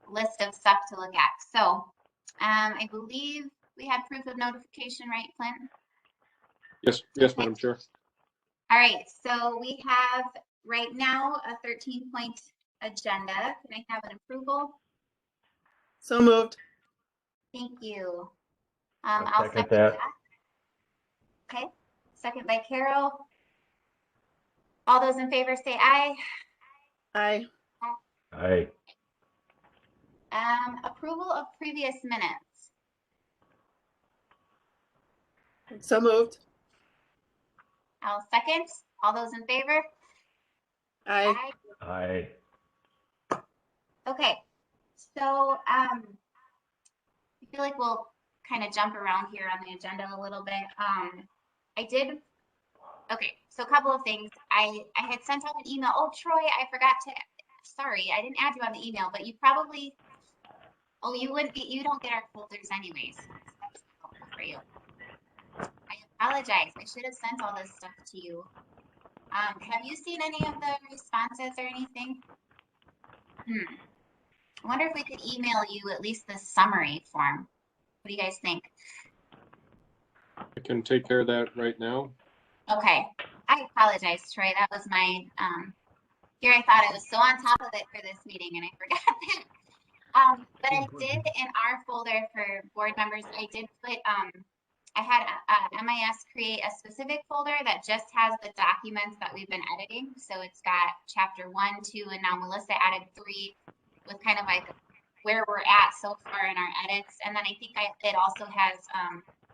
list of stuff to look at. So I believe we had proof of notification, right, Clint? Yes, Okay. Madam Chair. All right, so we have right now a 13-point agenda. Can I have an approval? So moved. Thank you. I'll I'll second second that. Okay, second by Carol. All those in favor say aye. Aye. Aye. Approval of previous minutes. So moved. I'll second. All those in favor? Aye. Aye. Okay, so I feel like we'll kind of jump around here on the agenda a little bit. Okay, so a couple of things. I had sent out an email. Oh, Troy, I forgot to, sorry, I didn't add you on the email, but you probably, oh, you don't get our folders anyways. That's helpful for you. I apologize. I should have sent all this stuff to you. Have you seen any of the responses or anything? I wonder if we could email you at least the summary form. What do you guys think? I can take care of that right now. Okay. I apologize, Troy. That was my, here I thought I was so on top of it for this meeting and I forgot that. But I did in our folder for board members, I did put, I had MIS create a specific folder that just has the documents that we've been editing. So it's got chapter 1, 2, and now Melissa added 3 with kind of like where we're at so far in our edits. And then I think it also has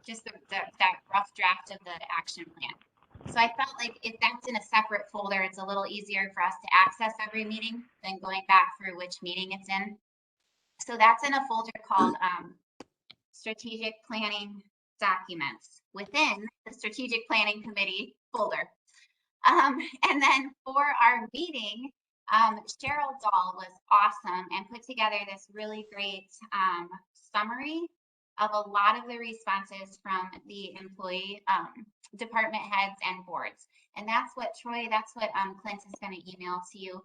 just that rough draft of the action plan. So I felt like if that's in a separate folder, it's a little easier for us to access every meeting than going back through which meeting it's in. So that's in a folder called Strategic Planning Documents within the Strategic Planning Committee folder. And then for our meeting, Cheryl Dahl was awesome and put together this really great summary of a lot of the responses from the employee department heads and boards. And that's what Troy, that's what Clint is going to email to you.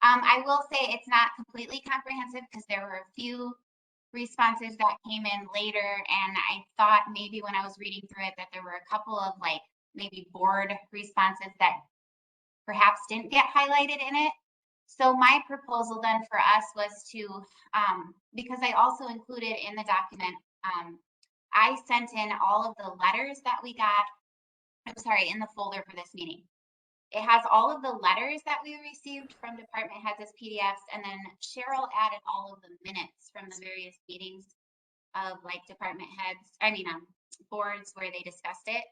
I will say it's not completely comprehensive because there were a few responses that came in later, and I thought maybe when I was reading through it that there were a couple of like maybe board responses that perhaps didn't get highlighted in it. So my proposal then for us was to, because I also included in the document, I sent in all of the letters that we got, I'm sorry, in the folder for this meeting. It has all of the letters that we received from department heads as PDFs, and then Cheryl added all of the minutes from the various meetings of like department heads, boards where they discussed it.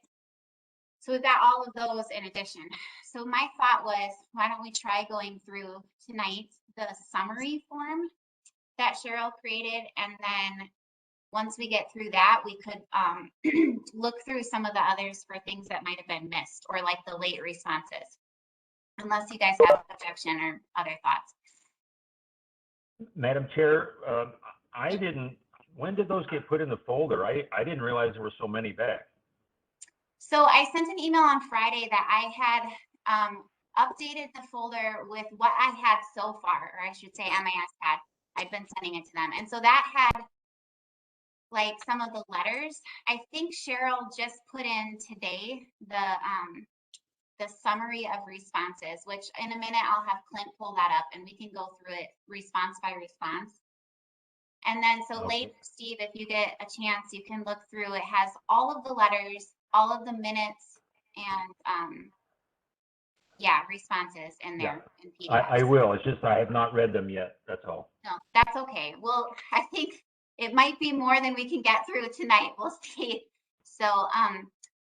So we've got all of those in addition. So my thought was, why don't we try going through tonight the summary form that Cheryl created, and then once we get through that, we could look through some of the others for things that might have been missed or like the late responses, unless you guys have objection or other thoughts. Madam Chair, when did those get put in the folder? I didn't realize there were so many back. So I sent an email on Friday that I had updated the folder with what I had so far, or I should say MIS had. I'd been sending it to them. And so that had like some of the letters. I think Cheryl just put in today the summary of responses, which in a minute I'll have Clint pull that up and we can go through it response by response. And then so later, Steve, if you get a chance, you can look through. It has all of the letters, all of the minutes, and yeah, responses in there. Yeah, in I will. It's just I have not read them yet. That's all. No, that's okay. Well, I think it might be more than we can get through tonight. We'll see. So,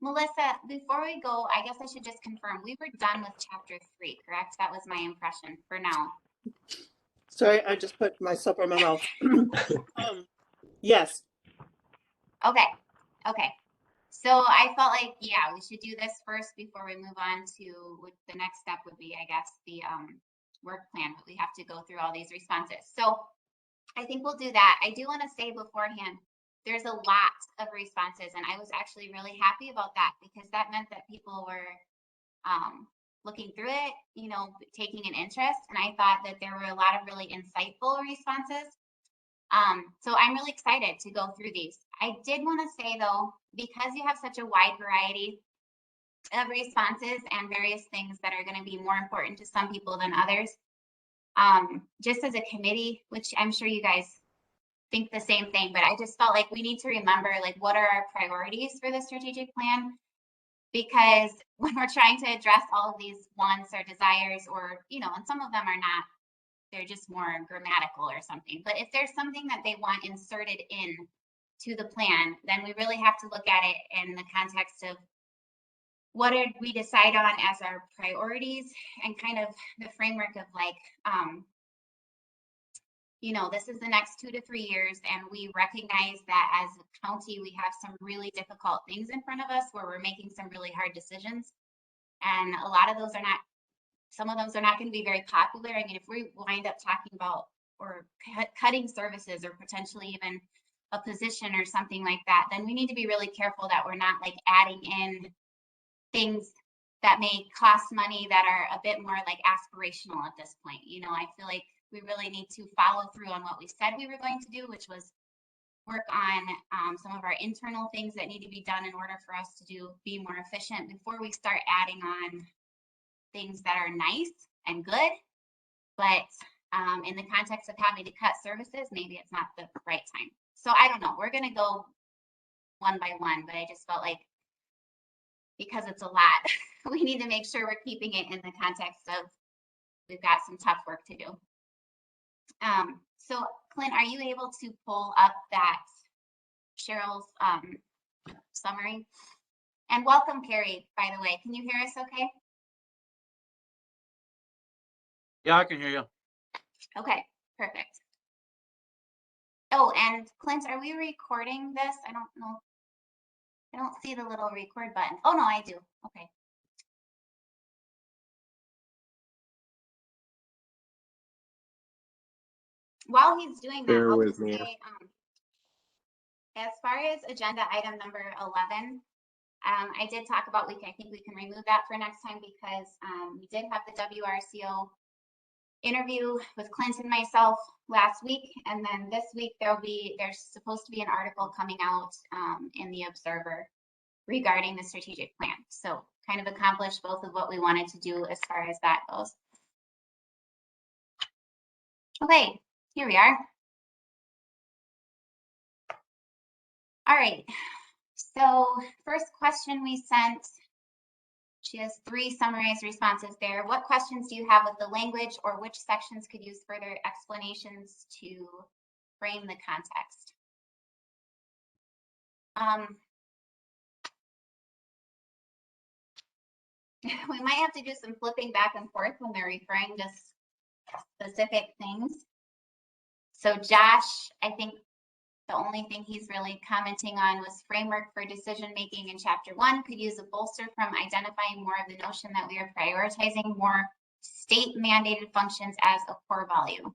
Melissa, before we go, I guess I should just confirm we were done with chapter 3, correct? That was my impression for now. Sorry, I just put my soap in my mouth. Yes. Okay. Okay. So I felt like, yeah, we should do this first before we move on to what the next step would be, I guess, the work plan, but we have to go through all these responses. So I think we'll do that. I do want to say beforehand, there's a lot of responses, and I was actually really happy about that because that meant that people were looking through it, taking an interest, and I thought that there were a lot of really insightful responses. So I'm really excited to go through these. I did want to say though, because you have such a wide variety of responses and various things that are going to be more important to some people than others, just as a committee, which I'm sure you guys think the same thing, but I just felt like we need to remember, like, what are our priorities for the strategic plan? Because when we're trying to address all of these wants or desires, or, and some of them are not, they're just more grammatical or something. But if there's something that they want inserted in to the plan, then we really have to look at it in the context of what did we decide on as our priorities, and kind of the framework of like, this is the next 2 to 3 years, and we recognize that as a county, we have some really difficult things in front of us where we're making some really hard decisions. And a lot of those are not, some of those are not going to be very popular. I mean, if we wind up talking about or cutting services or potentially even a position or something like that, then we need to be really careful that we're not like adding in things that may cost money that are a bit more like aspirational at this point. I feel like we really need to follow through on what we said we were going to do, which was work on some of our internal things that need to be done in order for us to be more efficient before we start adding on things that are nice and good. But in the context of having to cut services, maybe it's not the right time. So I don't know. We're going to go one by one, but I just felt like because it's a lot, we need to make sure we're keeping it in the context of we've got some tough work to do. So Clint, are you able to pull up that Cheryl's summary? And welcome, Carrie, by the way. Can you hear us okay? Yeah, I can hear you. Okay, perfect. Oh, and Clint, are we recording this? I don't know. I don't see the little record button. Oh, no, I do. Okay. While he's doing that, Bear I'll with just me. say, as far as agenda item number 11, I did talk about, I think we can remove that for next time because we did have the WRCO interview with Clint and myself last week, and then this week there's supposed to be an article coming out in the Observer regarding the strategic plan. So kind of accomplished both of what we wanted to do as far as that goes. Okay, here we are. All right, so first question we sent, she has 3 summarized responses there. What questions do you have with the language, or which sections could use further explanations to frame the context? We might have to do some flipping back and forth when they're referring to specific things. So Josh, I think the only thing he's really commenting on was framework for decision making in chapter 1 could use a bolster from identifying more of the notion that we are prioritizing more state mandated functions as a core value.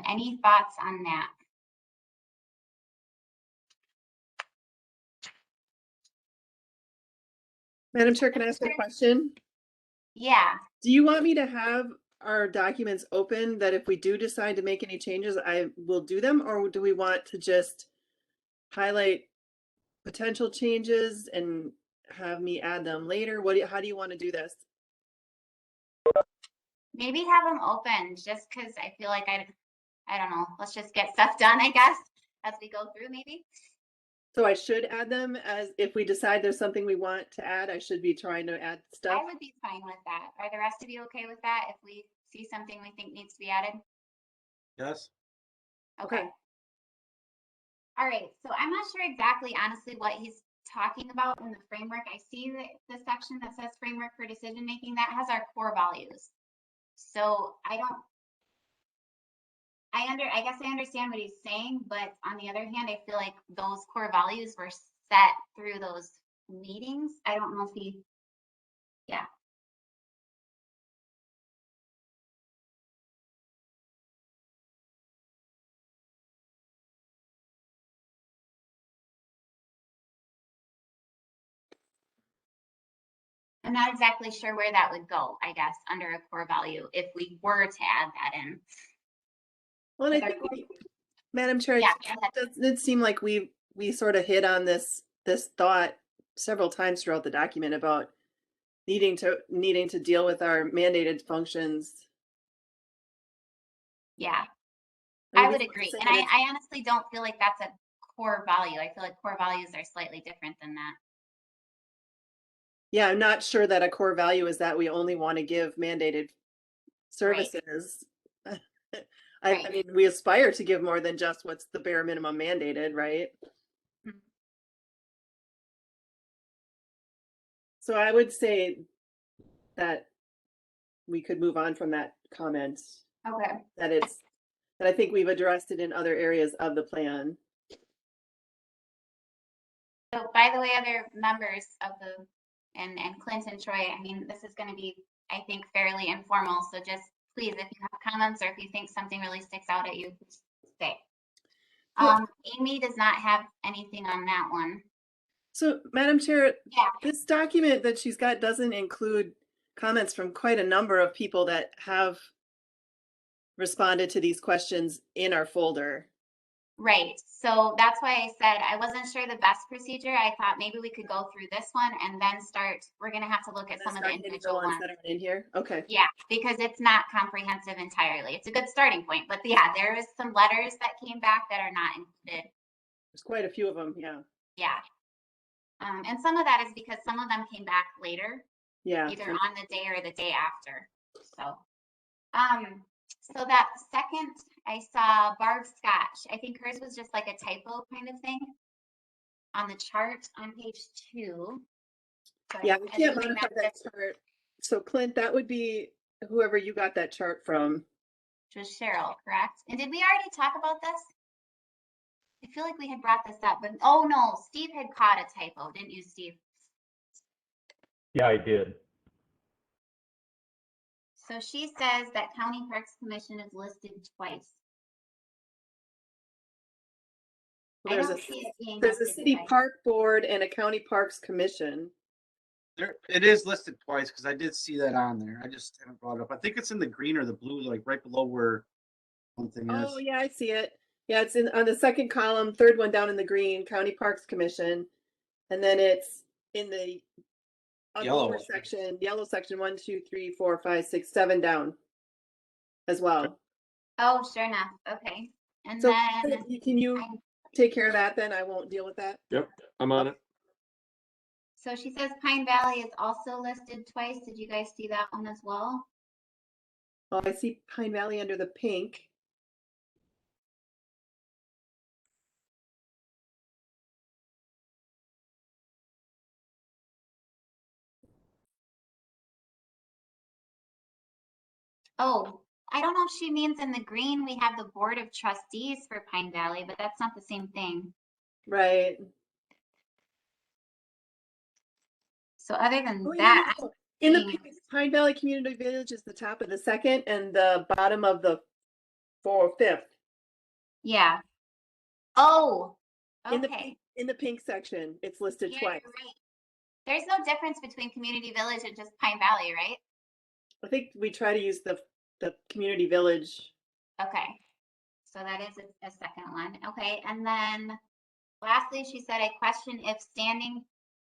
Any thoughts on that? Madam Chair, can I ask a question? Yeah. Do you want me to have our documents open that if we do decide to make any changes, I will do them? Or do we want to just highlight potential changes and have me add them later? How do you want to do this? Maybe have them open just because I feel like I don't know. Let's just get stuff done, I guess, as we go through maybe. So I should add them as if we decide there's something we want to add, I should be trying to add stuff. I would be fine with that. Are the rest of you okay with that if we see something we think needs to be added? Yes. Okay. All right. So I'm not sure exactly, honestly, what he's talking about in the framework. I see the section that says framework for decision making that has our core values. So I guess I understand what he's saying, but on the other hand, I feel like those core values were set through those meetings. I don't know if yeah. I'm not exactly sure where that would go, I guess, under a core value, if we were to add that in. Well, and I Like our think, Madam Chair, Yeah, it did seem like we sort of hit on this thought several times throughout the document about needing to deal with our mandated functions. Yeah, I mean, I would before agree. saying And that it's- I honestly don't feel like that's a core value. I feel like core values are slightly different than that. yeah, I'm not sure that a core value is that we only want to give mandated services. I Right. mean, we aspire to give more than just what's the bare minimum mandated, right? Mhm. So I would say that we could move on from that comment, Okay. that I think we've addressed it in other areas of the plan. So by the way, other members of and Clint and Troy, I mean, this is going to be, I think, fairly informal. So just please, if you have comments or if you think something really sticks out at you, say. Amy does not have anything on that one. So, Madam Chair, Yeah. this document that she's got doesn't include comments from quite a number of people that have responded to these questions in our folder. Right. So that's why I said I wasn't sure the best procedure. I thought maybe we could go through this one and then start. We're going to have to look at some of the individual ones. That are in here. Okay. Yeah, because it's not comprehensive entirely. It's a good starting point, but yeah, there is some letters that came back that are not included. There's quite a few of them. Yeah. Yeah. And some of that is because some of them came back later, Yeah. either on the day or the day after. So that second, I saw Barb Scotch. I think hers was just like a typo kind of thing on the chart on page 2. So Yeah, we can't assuming modify that's that chart. So Clint, that would be whoever you got that chart from. which was Cheryl, correct? And did we already talk about this? I feel like we had brought this up, but oh no, Steve had caught a typo, didn't you, Steve? Yeah, I did. So she says that County Parks Commission is listed twice. I There's don't a see it being there's a listed city twice. park board and a county parks commission. There, it is listed twice because I did see that on there. I just haven't brought it up. I think it's in the green or the blue, like right below where one thing is. Oh yeah, I see it. Yeah, it's in on the second column, third one down in the green, County Parks Commission, and then it's in the Yellow. lower section, yellow section 1, 2, 3, 4, 5, 6, 7 down as well. Oh, sure enough. Okay. And So then can you take care of that then? I won't deal with that. Yep, I'm on it. so she says Pine Valley is also listed twice. Did you guys see that one as well? Oh, I see Pine Valley under the pink. Oh, I don't know if she means in the green we have the Board of Trustees for Pine Valley, but that's not the same thing. Right. So other than Oh, that, yeah, in the seeing- pink, Pine Valley Community Village is the top of the second and the bottom of the fifth. yeah. Oh, In okay. the pink section, it's listed Yeah, twice. you're right. There's no difference between Community Village and just Pine Valley, right? I think we try to use the community village. Okay. So that is a second one. Okay. And then lastly, she said, I question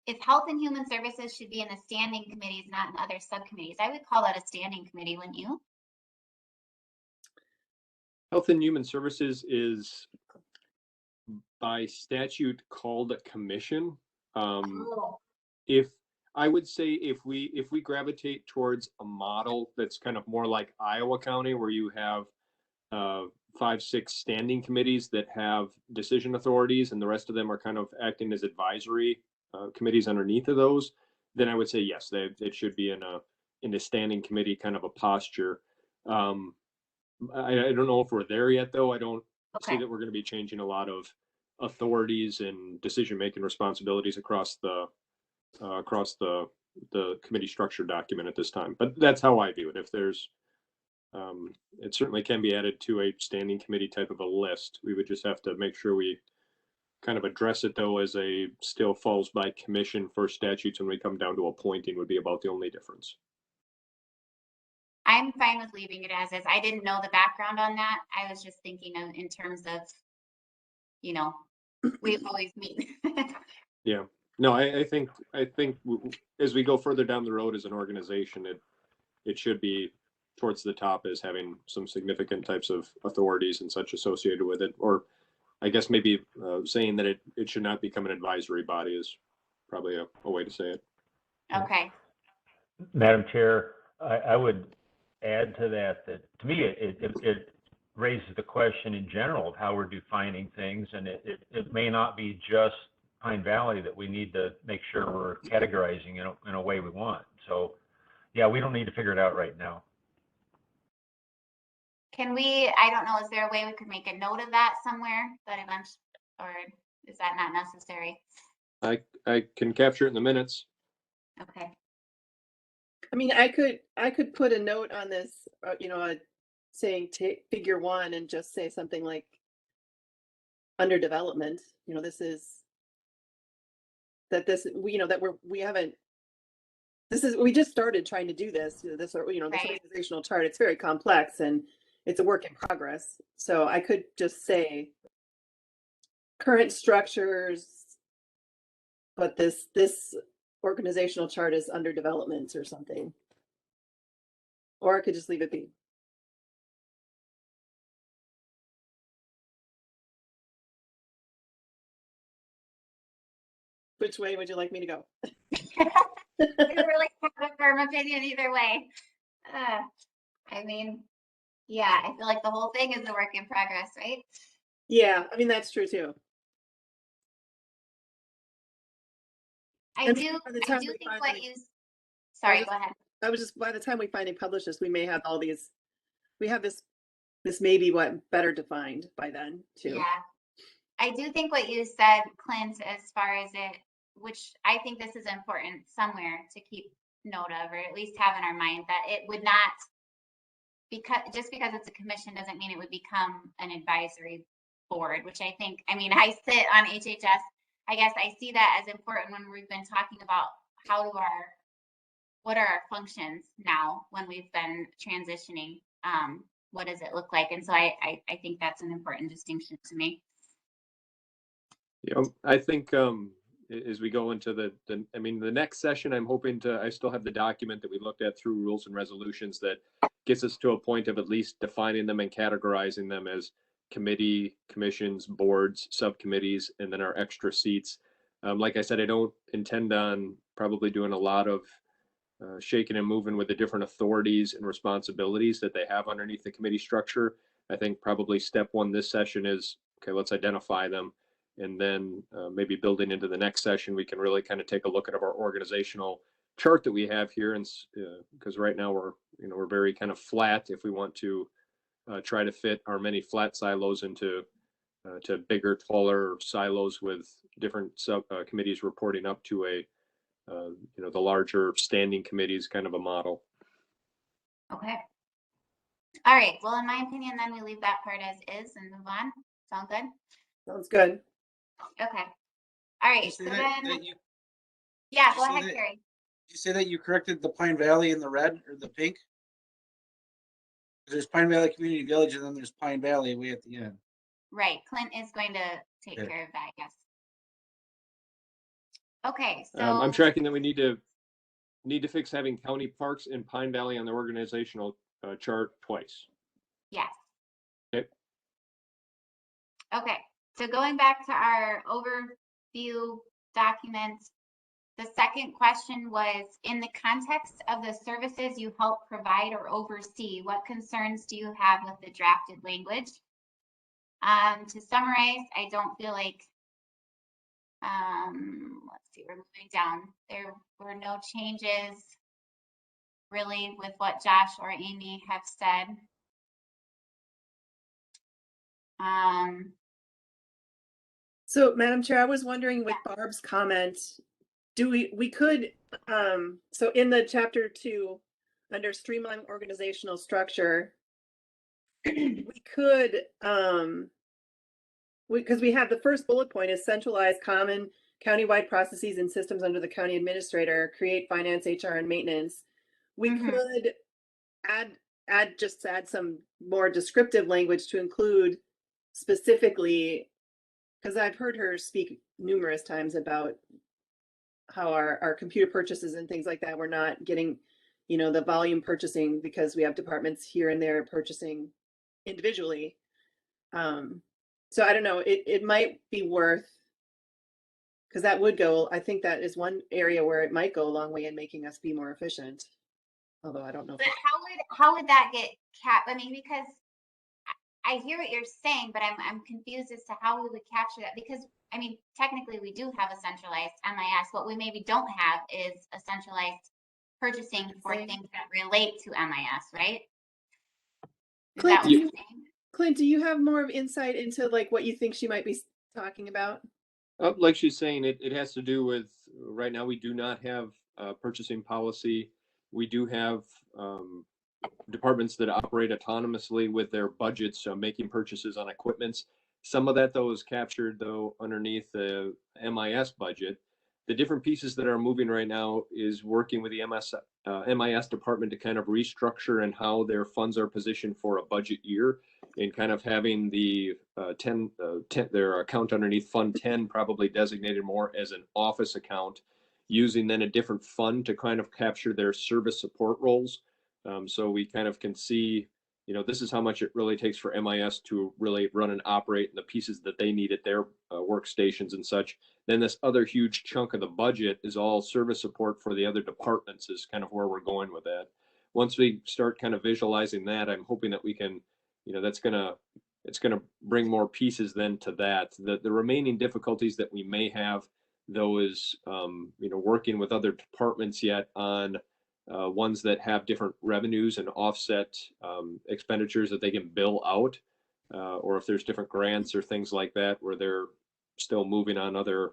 if Health and Human Services should be in the standing committees, not in other subcommittees. I would call that a standing committee, wouldn't you? Health and Human Services is by statute called a commission. Oh, If I would say if we gravitate towards a model that's kind of more like Iowa County, where you have 5, 6 standing committees that have decision authorities, and the rest of them are kind of acting as advisory committees underneath of those, then I would say yes, it should be in a standing committee kind of a posture. I don't know if we're there yet, though. I don't see that we're going to be changing a lot of authorities and decision-making responsibilities across the committee structure document at this time. But that's how I view it. If there's, it certainly can be added to a standing committee type of a list. We would just have to make sure we kind of address it though as a still falls by commission for statutes when we come down to appointing would be about the only difference. I'm fine with leaving it as is. I didn't know the background on that. I was just thinking of in terms of, you know, we always meet. Yeah, no, I think as we go further down the road as an organization, it should be towards the top as having some significant types of authorities and such associated with it. Or I guess maybe saying that it should not become an advisory body is probably a way to say it. Okay. Madam Chair, I would add to that to me, it raises the question in general of how we're defining things, and it may not be just Pine Valley that we need to make sure we're categorizing in a way we want. So, yeah, we don't need to figure it out right now. Can we, I don't know, is there a way we could make a note of that somewhere, that event, or is that not necessary? I can capture it in the minutes. Okay. I mean, I could put a note on this, you know, saying figure 1 and just say something like under development, you know, this is that this, you know, that we haven't, we just started trying to do this, you know, this Right. organizational chart. It's very complex and it's a work in progress. So I could just say current structures, but this organizational chart is under development or something. Or I could just leave it be. Which way would you like me to go? I don't really have a firm opinion either way. I mean, yeah, I feel like the whole thing is a work in progress, right? Yeah, I mean, that's true too. I And do by the think time we what finally- you, sorry, go ahead. I was just, by the time we finally publish this, we may have all these, we have this maybe what better defined by then too. Yeah. I do think what you said, Clint, as far as it, which I think this is important somewhere to keep note of, or at least have in our mind, that it would not, just because it's a commission doesn't mean it would become an advisory board, which I think, I mean, I sit on HHS. I guess I see that as important when we've been talking about what are our functions now when we've been transitioning. What does it look like? And so I think that's an important distinction to me. Yeah, I think as we go into the next session, I'm hoping I still have the document that we looked at through rules and resolutions that gets us to a point of at least defining them and categorizing them as committee, commissions, boards, subcommittees, and then our extra seats. Like I said, I don't intend on probably doing a lot of shaking and moving with the different authorities and responsibilities that they have underneath the committee structure. I think probably step 1 this session is, okay, let's identify them. And then maybe building into the next session, we can really kind of take a look at our organizational chart that we have here. And because right now we're very kind of flat. If we want to try to fit our many flat silos into to bigger, taller silos with different committees reporting up to the larger standing committees kind of a model. Okay. All right. Well, in my opinion, then we leave that part as is and move on. Sound good? Sounds good. Okay. All right. So then, yeah, go ahead, Carrie. Did you say that you corrected the Pine Valley in the red or the pink? There's Pine Valley Community Village and then there's Pine Valley way at the end. Right. Clint is going to take care of that, yes. Okay, so I'm tracking that we need to fix having county parks and Pine Valley on the organizational chart twice. yes. Okay. Okay. So going back to our overview document, the second question was, in the context of the services you help provide or oversee, what concerns do you have with the drafted language? To summarize, I don't feel like, let's see, we're moving down. There were no changes really with what Josh or Amy have said. So, Madam Chair, I was wondering with Barb's comment, we could, so in the chapter 2, under Streamline organizational structure, we could because we have the first bullet point is centralized common countywide processes and systems under the county administrator, create finance, HR, and maintenance. We Mhm. could add some more descriptive language to include specifically, because I've heard her speak numerous times about how our computer purchases and things like that, we're not getting, the volume purchasing because we have departments here and there purchasing individually. So I don't know, it might be worth, because that would go, I think that is one area where it might go a long way in making us be more efficient. Although I don't know. But how would that get capped? I mean, because I hear what you're saying, but I'm confused as to how we would capture that, because I mean, technically we do have a centralized MIS. What we maybe don't have is a centralized purchasing for things that relate to MIS, right? Is Clint, that what you're saying? Clint, do you have more of insight into like what you think she might be talking about? Like she's saying, it has to do with, right now, we do not have purchasing policy. We do have departments that operate autonomously with their budgets, so making purchases on equipments. Some of that, though, is captured, though, underneath the MIS budget. The different pieces that are moving right now is working with the MIS department to kind of restructure and how their funds are positioned for a budget year, and kind of having the 10 their account underneath Fund 10 probably designated more as an office account, using then a different fund to kind of capture their service support roles. So we kind of can see, this is how much it really takes for MIS to really run and operate, and the pieces that they need at their workstations and such. Then this other huge chunk of the budget is all service support for the other departments, is kind of where we're going with that. Once we start kind of visualizing that, I'm hoping that we can, it's gonna bring more pieces then to that. The remaining difficulties that we may have, though, is working with other departments yet on ones that have different revenues and offset expenditures that they can bill out, or if there's different grants or things like that where they're still moving on other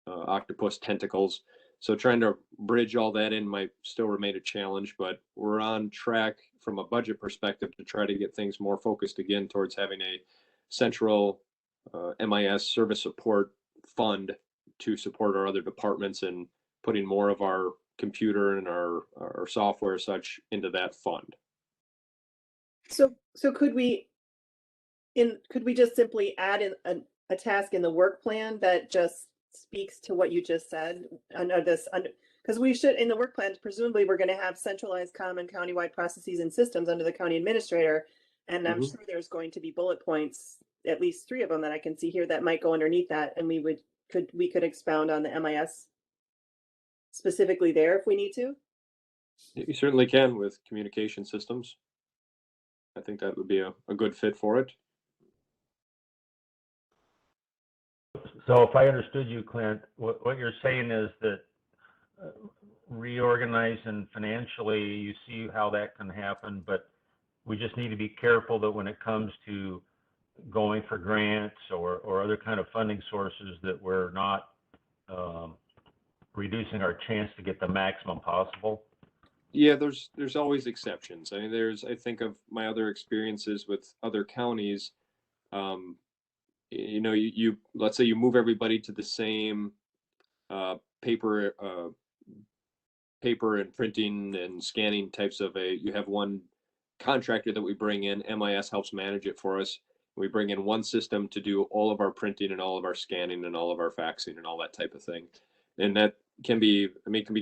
octopus tentacles. So trying to bridge all that in might still remain a challenge, but we're on track from a budget perspective to try to get things more focused again towards having a central MIS service support fund to support our other departments, and putting more of our computer and our software such into that fund. So could we just simply add in a task in the work plan that just speaks to what you just said under this, because we should, in the work plan, presumably we're going to have centralized common countywide processes and systems under the county administrator, and I'm sure there's going to be bullet points, at least 3 of them that I can see here, that might go underneath that, and we could expound on the MIS specifically there if we need to. You certainly can with communication systems. I think that would be a good fit for it. So if I understood you, Clint, what you're saying is that reorganizing financially, you see how that can happen, but we just need to be careful that when it comes to going for grants or other kind of funding sources, that we're not reducing our chance to get the maximum possible. Yeah, there's always exceptions. I mean, I think of my other experiences with other counties. You let's say you move everybody to the same paper and printing and scanning types of you have one contractor that we bring in. MIS helps manage it for us. We bring in one system to do all of our printing and all of our scanning and all of our faxing and all that type of thing. And that can be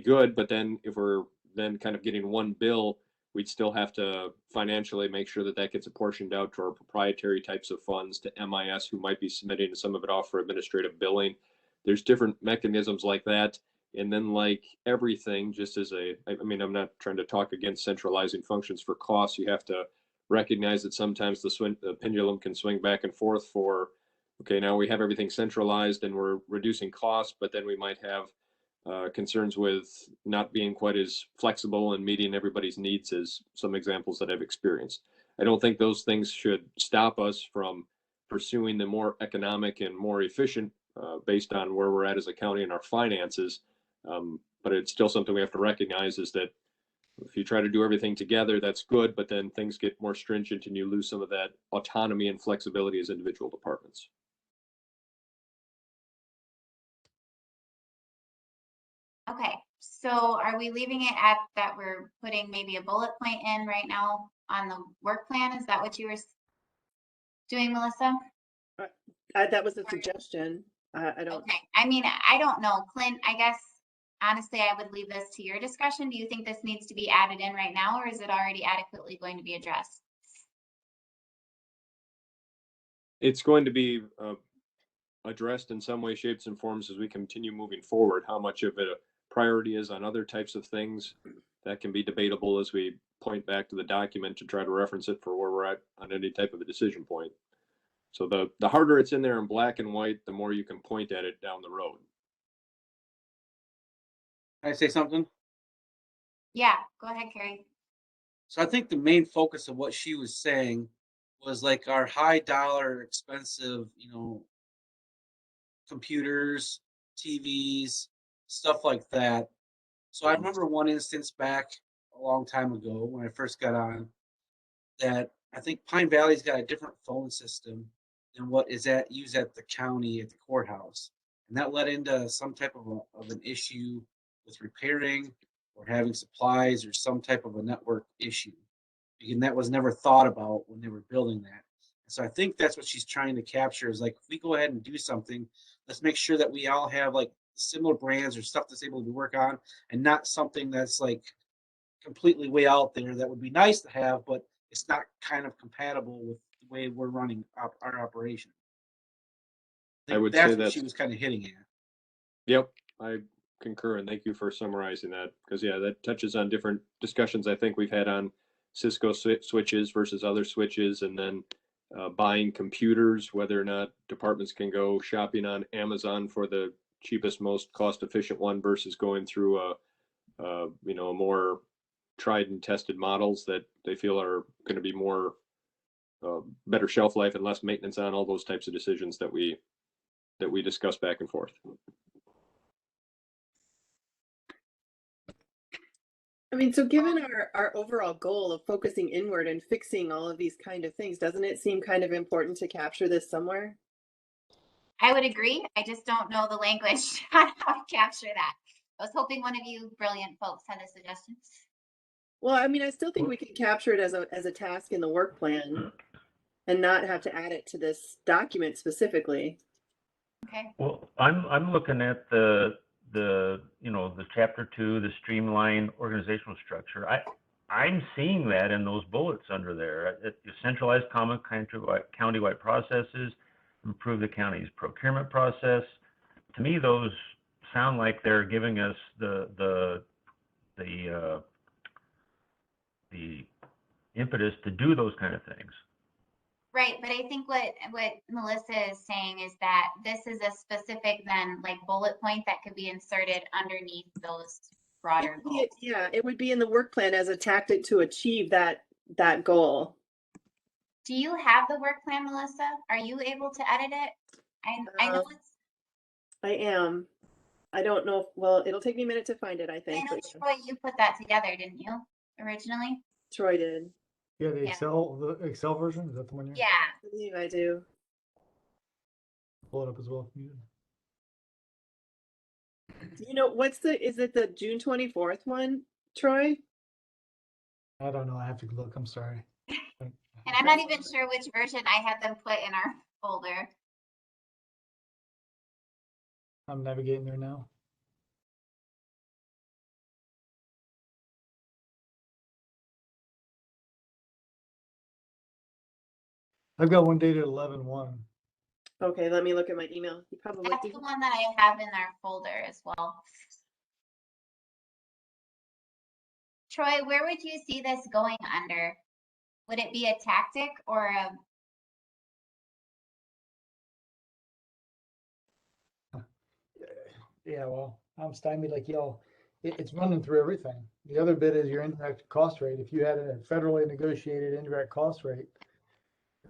good, but then if we're then kind of getting one bill, we'd still have to financially make sure that gets apportioned out to our proprietary types of funds, to MIS, who might be submitting some of it off for administrative billing. There's different mechanisms like that. And then, like everything, just as I'm not trying to talk against centralizing functions for costs. You have to recognize that sometimes the pendulum can swing back and forth for, okay, now we have everything centralized and we're reducing costs, but then we might have concerns with not being quite as flexible and meeting everybody's needs, as some examples that I've experienced. I don't think those things should stop us from pursuing the more economic and more efficient based on where we're at as a county and our finances. But it's still something we have to recognize, is that if you try to do everything together, that's good, but then things get more stringent and you lose some of that autonomy and flexibility as individual departments. Okay, so are we leaving it at that we're putting maybe a bullet point in right now on the work plan? Is that what you were doing, Melissa? That was a suggestion. I don't, Okay, I mean, I don't know, Clint, I guess, honestly, I would leave this to your discussion. Do you think this needs to be added in right now, or is it already adequately going to be addressed? It's going to be addressed in some way, shapes, and forms as we continue moving forward. How much of it a priority is on other types of things, that can be debatable as we point back to the document to try to reference it for where we're at on any type of a decision point. So the harder it's in there in black and white, the more you can point at it down the road. Can I say something? Yeah, go ahead, Carrie. So I think the main focus of what she was saying was like our high dollar expensive, computers, TVs, stuff like that. So I remember one instance back a long time ago when I first got on that I think Pine Valley's got a different phone system than what is used at the county at the courthouse. And that led into some type of an issue with repairing or having supplies or some type of a network issue. And that was never thought about when they were building that. So I think that's what she's trying to capture is like, if we go ahead and do something, let's make sure that we all have like similar brands or stuff that's able to work on and not something that's like completely way out there that would be nice to have, but it's not kind of compatible with the way we're running our operation. I would that's say what that's, she was kind of hitting at. yep, I concur, and thank you for summarizing that, because yeah, that touches on different discussions I think we've had on Cisco switches versus other switches, and then buying computers, whether or not departments can go shopping on Amazon for the cheapest, most cost-efficient one versus going through a more tried and tested models that they feel are going to be more better shelf life and less maintenance on, all those types of decisions that we discuss back and forth. I mean, so given our overall goal of focusing inward and fixing all of these kind of things, doesn't it seem kind of important to capture this somewhere? I would agree. I just don't know the language on how to capture that. I was hoping one of you brilliant folks had a suggestion. Well, I mean, I still think we can capture it as a task in the work plan and not have to add it to this document specifically. Okay. Well, I'm looking at the chapter 2, the streamline organizational structure. I'm seeing that in those bullets under there. Centralized common countywide processes, improve the county's procurement process. To me, those sound like they're giving us the impetus to do those kind of things. Right, but I think what Melissa is saying is that this is a specific then like bullet point that could be inserted underneath those broader goals. Yeah, it would be in the work plan as a tactic to achieve that goal. Do you have the work plan, Melissa? Are you able to edit it? I know it's. I am. I don't know. Well, it'll take me a minute to find it, I think. I know, Troy, you put that together, didn't you, originally? Troy did. Yeah, the Excel version, is that the one you're? Yeah. I believe I do. Pull it up as well. Do you know is it the June 24th one, Troy? I don't know. I have to look. I'm sorry. And I'm not even sure which version I had them put in our folder. I'm navigating there now. I've got one dated 11/1. Okay, let me look at my email. You probably That's the one that I have in our folder as well. Troy, where would you see this going under? Would it be a tactic or a? Yeah, well, I'm stymied like y'all. It's running through everything. The other bit is your indirect cost rate. If you had a federally negotiated indirect cost rate,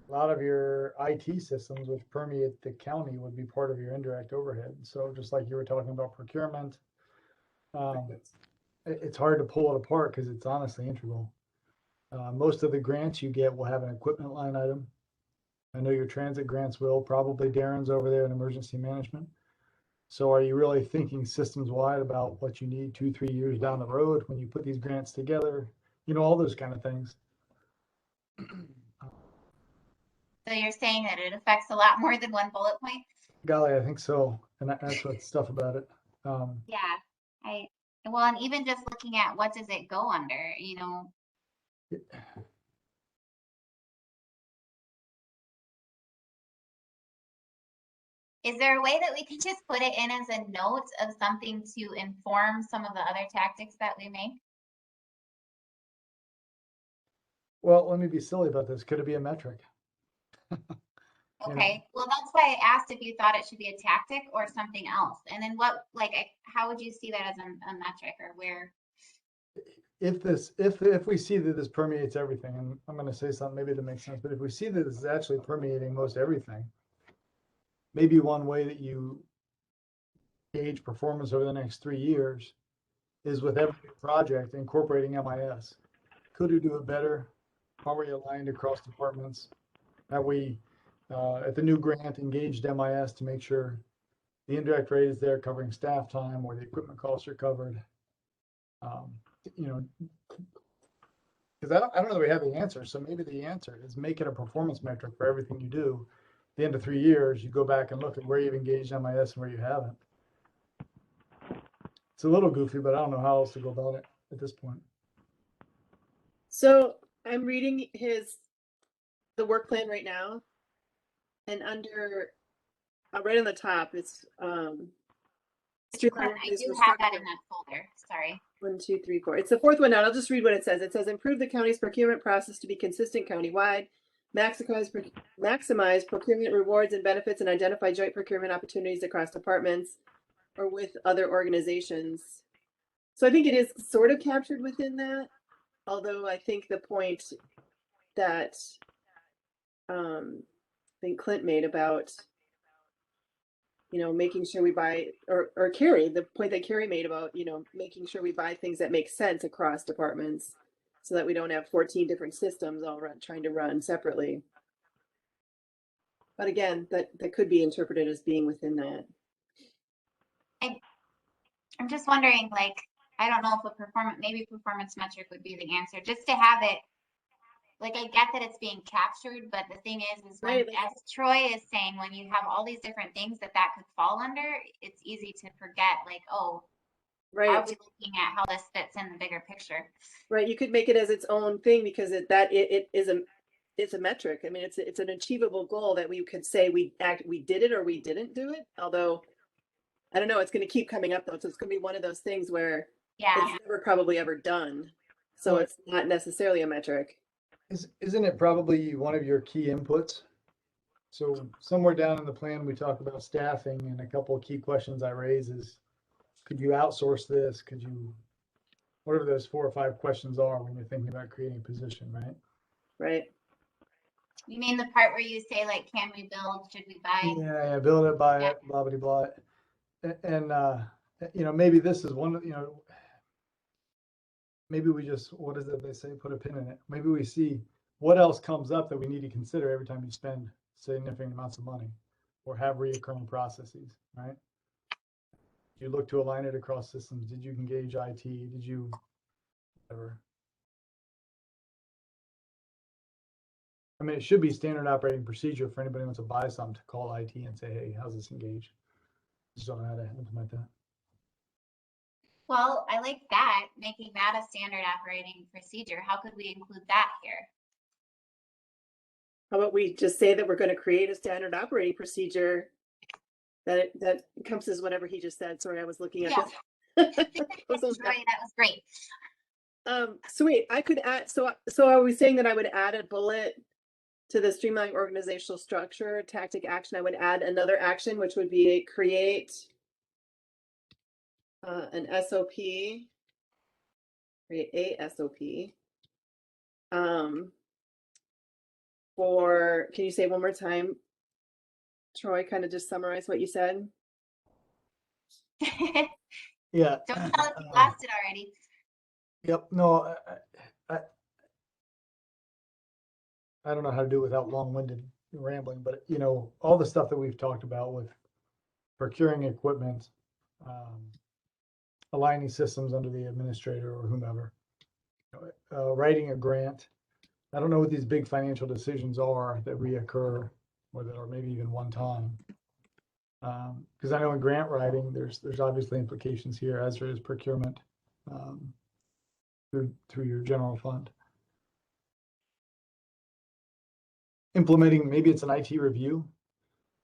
a lot of your IT systems which permeate the county would be part of your indirect overhead. So just like you were talking about procurement, it's hard to pull it apart because it's honestly integral. Most of the grants you get will have an equipment line item. I know your transit grants will, probably Darren's over there in emergency management. So are you really thinking systems wide about what you need 2-3 years down the road when you put these grants together? You know, all those kind of things. So you're saying that it affects a lot more than one bullet point? Golly, I think so. And that's what's tough about it. Yeah, well, and even just looking at what does it go under, you know? Is there a way that we can just put it in as a note of something to inform some of the other tactics that we make? Well, let me be silly about this. Could it be a metric? You know? Okay, well, that's why I asked if you thought it should be a tactic or something else. And then what, like, how would you see that as a metric, or where? If we see that this permeates everything, and I'm going to say something maybe that makes sense, but if we see that this is actually permeating most everything, maybe one way that you gauge performance over the next 3 years is with every project incorporating MIS. Could we do it better? Are we aligned across departments? Have we, at the new grant, engaged MIS to make sure the indirect rate is there covering staff time, or the equipment costs are covered? You know, because I don't know that we have the answer. So maybe the answer is make it a performance metric for everything you do. At the end of 3 years, you go back and look at where you've engaged MIS and where you haven't. It's a little goofy, but I don't know how else to go about it at this point. So I'm reading the work plan right now, and under right on the top, it's Streamline I is do for have that structure. in that folder, sorry. 1, 2, 3, 4. It's the fourth one down. I'll just read what it says. It says improve the county's procurement process to be consistent countywide, maximize procurement rewards and benefits, and identify joint procurement opportunities across departments or with other organizations. So I think it is sort of captured within that, although I think the point that I think Clint made about, you know, making sure we buy, or Carrie, the point that Carrie made about, you know, making sure we buy things that make sense across departments so that we don't have 14 different systems all trying to run separately. But again, that could be interpreted as being within that. I'm just wondering, like, I don't know if maybe performance metric would be the answer, just to have it. Like, I get that it's being captured, but the thing is when, Right. as Troy is saying, when you have all these different things that could fall under, it's easy to forget, like, oh, Right. are we looking at how this fits in the bigger picture? Right. You could make it as its own thing because it's a metric. I mean, it's an achievable goal that we could say we did it or we didn't do it. Although I don't know, it's going to keep coming up though. So it's going to be one of those things where it's never probably ever done. So it's not necessarily a metric. Isn't it probably one of your key inputs? So somewhere down in the plan, we talk about staffing, and a couple of key questions I raise is, could you outsource this? Could you, whatever those 4 or 5 questions are when you're thinking about creating a position, right? Right. You mean the part where you say, like, can we build, should we buy? Yeah, build it, buy it, blah, blah, blah. And, you know, maybe this is one, you know, maybe we just, what is it they say, put a pin in it. Maybe we see what else comes up that we need to consider every time you spend significant amounts of money or have reoccurring processes, right? You look to align it across systems. Did you engage IT? Did you, whatever? I mean, it should be standard operating procedure for anybody who wants to buy something to call IT and say, hey, how's this engaged? Just don't know how to implement that. Well, I like that, making that a standard operating procedure. How could we include that here? How about we just say that we're going to create a standard operating procedure that encompasses whatever he just said. Sorry, I was looking at this. Troy, that was great. So wait, I could add, so are we saying that I would add a bullet to the streamline organizational structure, tactic action? I would add another action, which would be create an SOP, create a SOP. Can you say one more time, Troy, kind of just summarize what you said? Yeah. Don't tell us you lost it already. Yep. No, I don't know how to do it without long-winded rambling, but you know, all the stuff that we've talked about with procuring equipment, aligning systems under the administrator or whomever, writing a grant. I don't know what these big financial decisions are that reoccur or that are maybe even one time. Because I know in grant writing, there's obviously implications here, as there is procurement through your general fund. Implementing, maybe it's an IT review.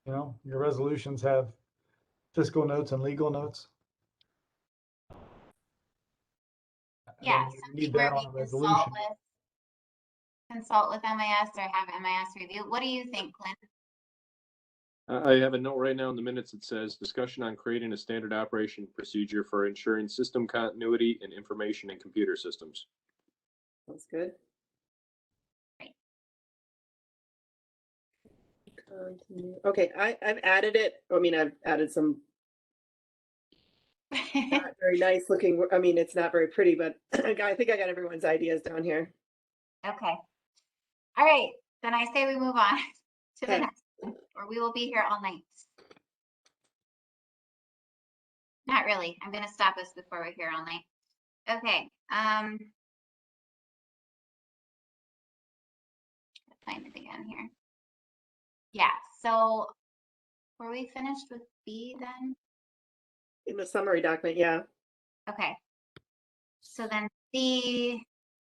You know, your resolutions have fiscal notes and legal notes. Yeah, And you something need where that we on a resolution. consult with MIS or have MIS review. What do you think, Clint? I have a note right now in the minutes that says discussion on creating a standard operation procedure for ensuring system continuity and information and computer systems. That's good. Right. Okay, I've added it. I mean, I've added some not very nice looking. I mean, it's not very pretty, but I think I got everyone's ideas down here. Okay. All right, then I say we move on to the Okay. next one, or we will be here all night. Not really. I'm going to stop us before we're here all night. Okay. Find it again here. Yeah. So were we finished with B then? In the summary document, yeah. Okay. So then C,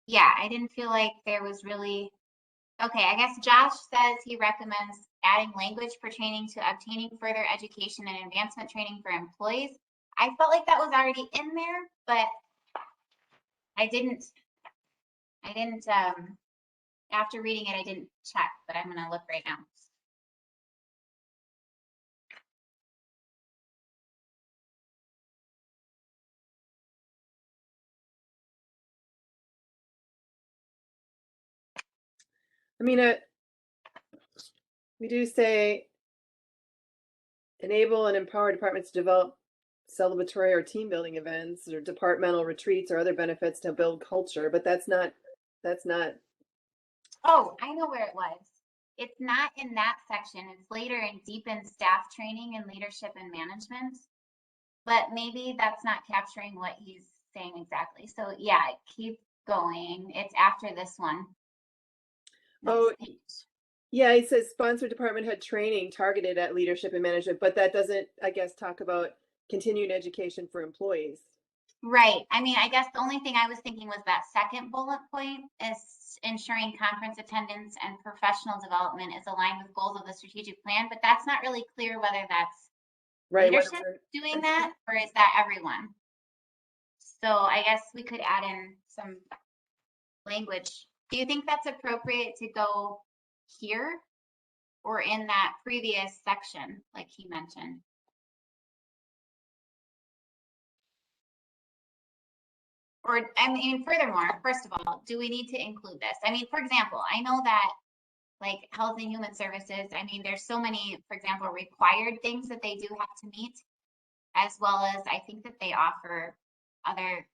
yeah, I didn't feel like there was really, okay, I guess Josh says he recommends adding language pertaining to obtaining further education and advancement training for employees. I felt like that was already in there, but I didn't, after reading it, I didn't check, but I'm gonna look right now. I mean, we do say enable and empower departments to develop celebratory or team building events or departmental retreats or other benefits to build culture, but that's not. Oh, I know where it was. It's not in that section. It's later in deepen staff training and leadership and management. But maybe that's not capturing what he's saying exactly. So yeah, keep going. It's after this one. Oh, Next page. yeah, it says sponsor department head training targeted at leadership and management, but that doesn't, I guess, talk about continuing education for employees. Right. I mean, I guess the only thing I was thinking was that second bullet point is ensuring conference attendance and professional development is aligned with goals of the strategic plan, but that's not really clear whether that's Right. leadership doing that or is that everyone? So I guess we could add in some language. Do you think that's appropriate to go here or in that previous section, like he mentioned? Or, I mean, furthermore, first of all, do we need to include this? I mean, for example, I know that like Health and Human Services, I mean, there's so many, for example, required things that they do have to meet, as well as I think that they offer other,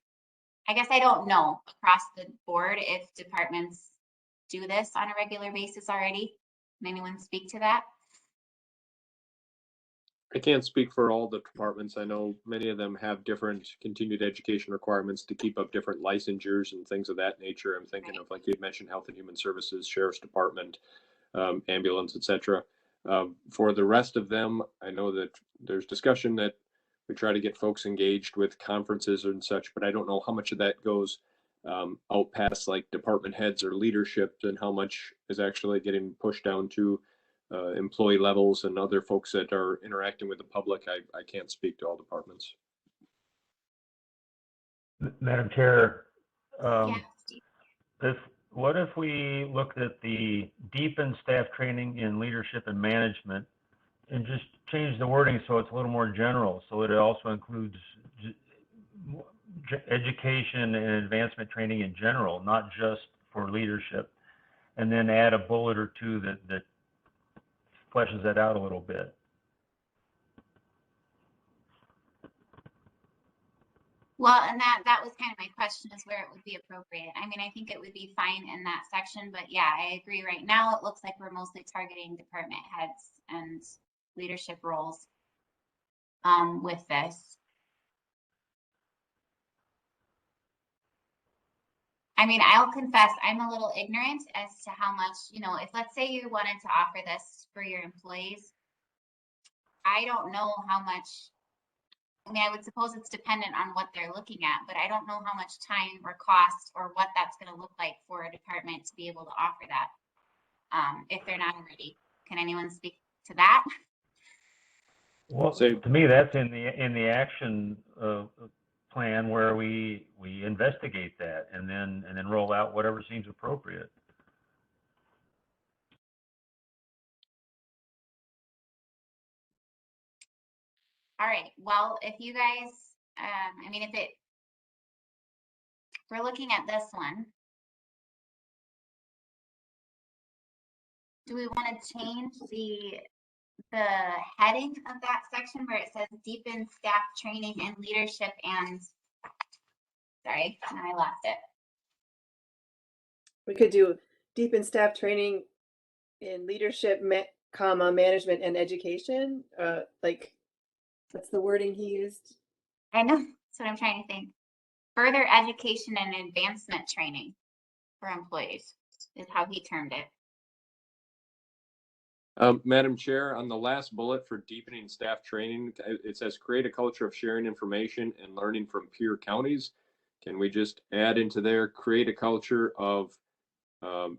I guess I don't know across the board if departments do this on a regular basis already. Can anyone speak to that? I can't speak for all the departments. I know many of them have different continued education requirements to keep up different licensures and things of that nature. I'm thinking of, like you mentioned, Health and Human Services, Sheriff's Department, ambulance, etc. For the rest of them, I know that there's discussion that we try to get folks engaged with conferences and such, but I don't know how much of that goes out past like department heads or leadership and how much is actually getting pushed down to employee levels and other folks that are interacting with the public. I can't speak to all departments. Madam Chair, Yeah, what if we looked at the deepen staff training in leadership and management and just change the wording so it's a little more general, so it also includes education and advancement training in general, not just for leadership, and then add a bullet or two that fleshes that out a little bit. well, and that was kind of my question, is where it would be appropriate. I mean, I think it would be fine in that section, but yeah, I agree. Right now, it looks like we're mostly targeting department heads and leadership roles. with this. I mean, I'll confess, I'm a little ignorant as to how much, you know, if let's say you wanted to offer this for your employees, I don't know how much, I mean, I would suppose it's dependent on what they're looking at, but I don't know how much time or cost or what that's going to look like for a department to be able to offer that, if they're not already. Can anyone speak to that? Well, So- to me, that's in the action plan where we investigate that and then roll out whatever seems appropriate. All right, well, if you guys, I mean, we're looking at this one. Do we want to change the heading of that section where it says deepen staff training and leadership and, sorry, now I lost it. We could do deepen staff training in leadership, management and education. Like, what's the wording he used? I know, that's what I'm trying to think. Further education and advancement training for employees is how he termed it. Madam Chair, on the last bullet for deepening staff training, it says create a culture of sharing information and learning from peer counties. Can we just add into there, create a culture of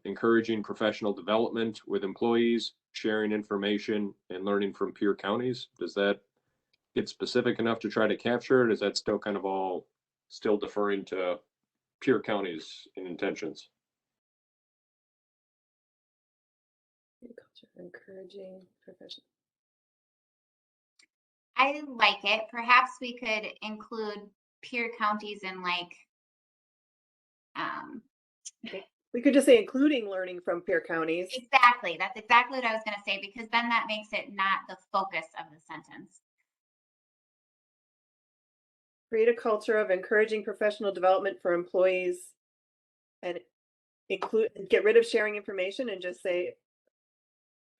encouraging professional development with employees, sharing information and learning from peer counties? Does that get specific enough to try to capture it? Is that still kind of all still deferring to peer counties in intentions? Encouraging professional. I like it. Perhaps we could include peer counties in like, We could just say including learning from peer counties. exactly. That's exactly what I was going to say, because then that makes it not the focus of the sentence. Create a culture of encouraging professional development for employees and get rid of sharing information and just say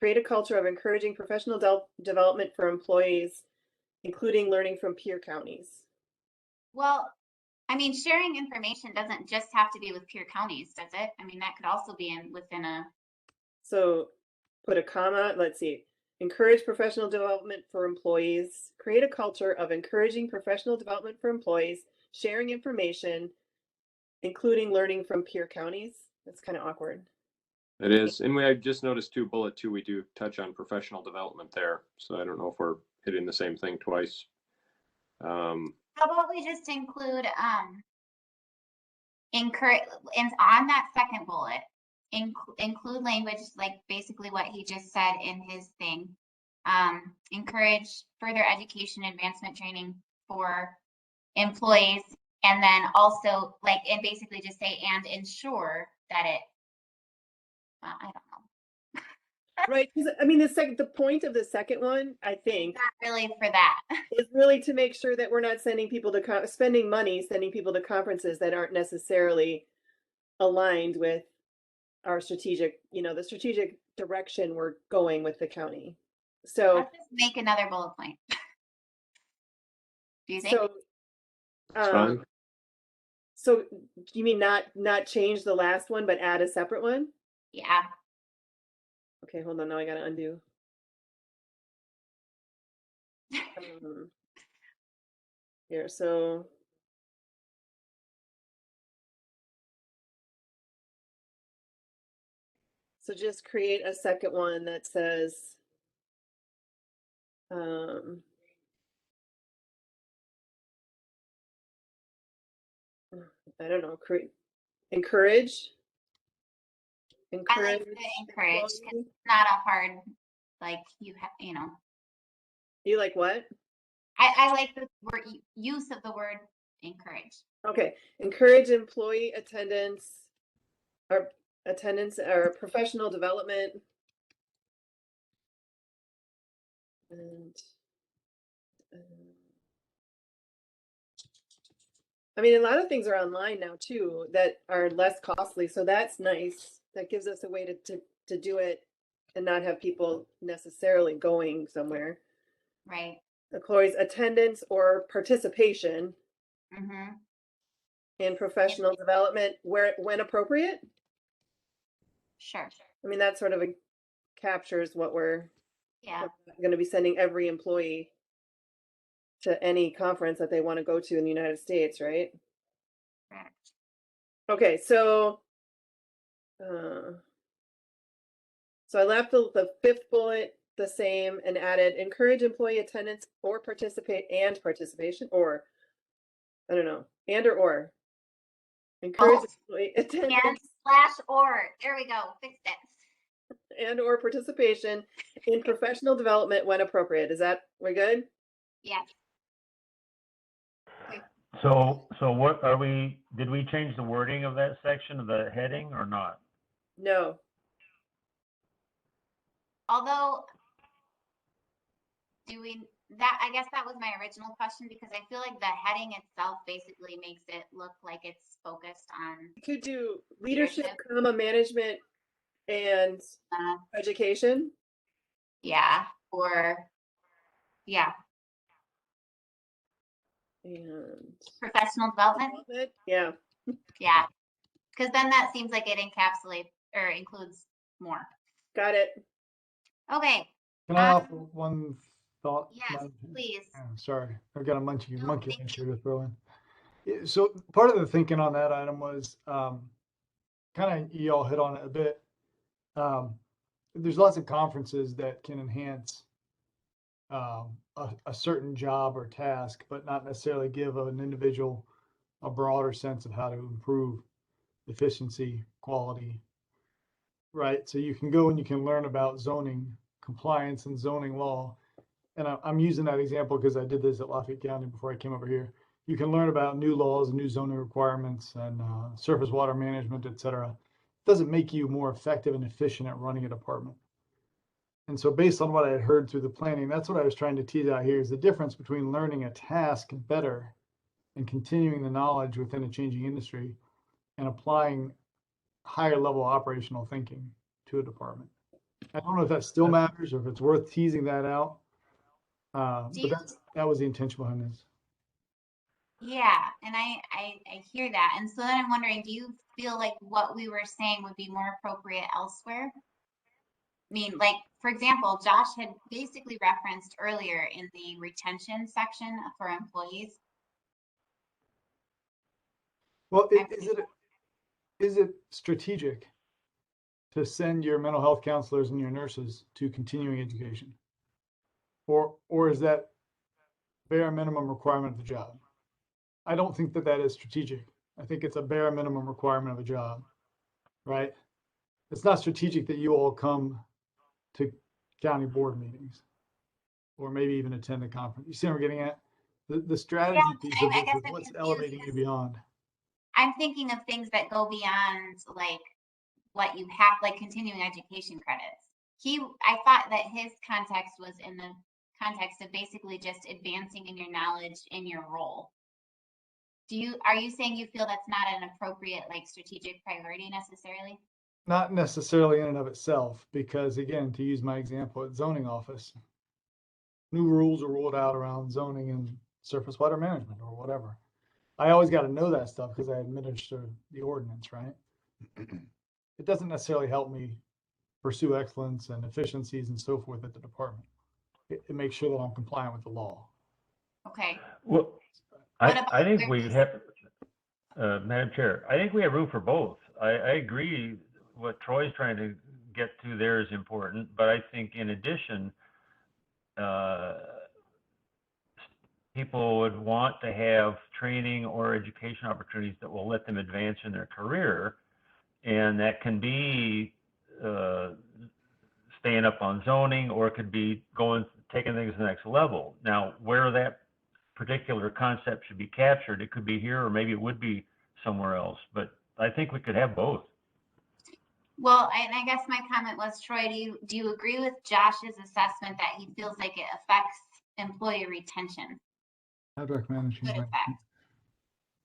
create a culture of encouraging professional development for employees, including learning from peer counties. Well, I mean, sharing information doesn't just have to be with peer counties, does it? I mean, that could also be within a. So put a comma, let's see. Encourage professional development for employees, create a culture of encouraging professional development for employees, sharing information, including learning from peer counties. That's kind of awkward. It is. And I just noticed too, bullet 2, we do touch on professional development there. So I don't know if we're hitting the same thing twice. How about we just include encourage, and on that second bullet, include language like basically what he just said in his thing. Encourage further education, advancement training for employees, and then also like, and basically just say and ensure that it. I don't know. Right, because I mean, the point of the second one, I think, Not really for that. is really to make sure that we're not sending people to spending money, sending people to conferences that aren't necessarily aligned with our strategic, the strategic direction we're going with the county. So Let's just make another bullet point. Do you think? so, It's fine. so you mean not change the last one, but add a separate one? Yeah. Okay, hold on. Now I gotta undo. Here, so just create a second one that says, I don't know, encourage. I like the encourage, 'cause it's not a hard, like you like what? I like the word use of the word encourage. Okay, encourage employee attendance or professional development. And I mean, a lot of things are online now too that are less costly, so that's nice. That gives us a way to do it and not have people necessarily going somewhere. Right. employees' attendance or participation Mm-hmm. in professional development when appropriate. Sure. I mean, that sort of captures what we're Yeah. going to be sending every employee to any conference that they want to go to in the United States, right? Correct. Okay, so I left the fifth bullet the same and added encourage employee attendance or participation, or I don't know, or encourage Both. employee And attendance / or. There we go. Fixed it. and or participation in professional development when appropriate. Is that, we're good? Yes. So what are we, did we change the wording of that section of the heading or not? No. Although, I guess that was my original question, because I feel like the heading itself basically makes it look like it's focused on, You could do leadership, Leadership. management, and education. yeah, or, yeah, And professional development. yeah. Yeah, because then that seems like it encapsulates or includes more. Got it. Okay. Can I offer one thought? Yes, Madam Chair? please. Oh, sorry, I've got a monkey No, wrench thank here to throw in. So part of the thinking on that item was kind of, you all hit on it a bit. There's lots of conferences that can enhance a certain job or task, but not necessarily give an individual a broader sense of how to improve efficiency, quality, right? So you can go and you can learn about zoning compliance and zoning law. And I'm using that example because I did this at Lafayette County before I came over here. You can learn about new laws and new zoning requirements and surface water management, et cetera. It doesn't make you more effective and efficient at running a department. And so based on what I had heard through the planning, that's what I was trying to tease out here, is the difference between learning a task better and continuing the knowledge within a changing industry and applying higher level operational thinking to a department. I don't know if that still matters or if it's worth teasing that out. But that was the intention behind this. Yeah, and I hear that. And so then I'm wondering, do you feel like what we were saying would be more appropriate elsewhere? I mean, like, for example, Josh had basically referenced earlier in the retention section for employees. Well, is it strategic to send your mental health counselors and your nurses to continuing education? Or is that bare minimum requirement of the job? I don't think that is strategic. I think it's a bare minimum requirement of a job, right? It's not strategic that you all come to county board meetings or maybe even attend a conference. You see what I'm getting at? The strategy piece of this is what's elevating you beyond. I'm thinking of things that go beyond like what you have, like continuing education credits. I thought that his context was in the context of basically just advancing in your knowledge in your role. Are you saying you feel that's not an appropriate like strategic priority necessarily? Not necessarily in and of itself, because again, to use my example at zoning office, new rules are rolled out around zoning and surface water management or whatever. I always got to know that stuff because I administer the ordinance, right? It doesn't necessarily help me pursue excellence and efficiencies and so forth at the department. It makes sure that I'm compliant with the law. Okay. Well, I think we have, Madam Chair, I think we have room for both. I agree what Troy's trying to get to there is important, but I think in addition, people would want to have training or education opportunities that will let them advance in their career. And that can be staying up on zoning, or it could be taking things to the next level. Now, where that particular concept should be captured, it could be here, or maybe it would be somewhere else. But I think we could have both. Well, and I guess my comment was, Troy, do you agree with Josh's assessment that he feels like it affects employee retention? I'd recommend Good effect.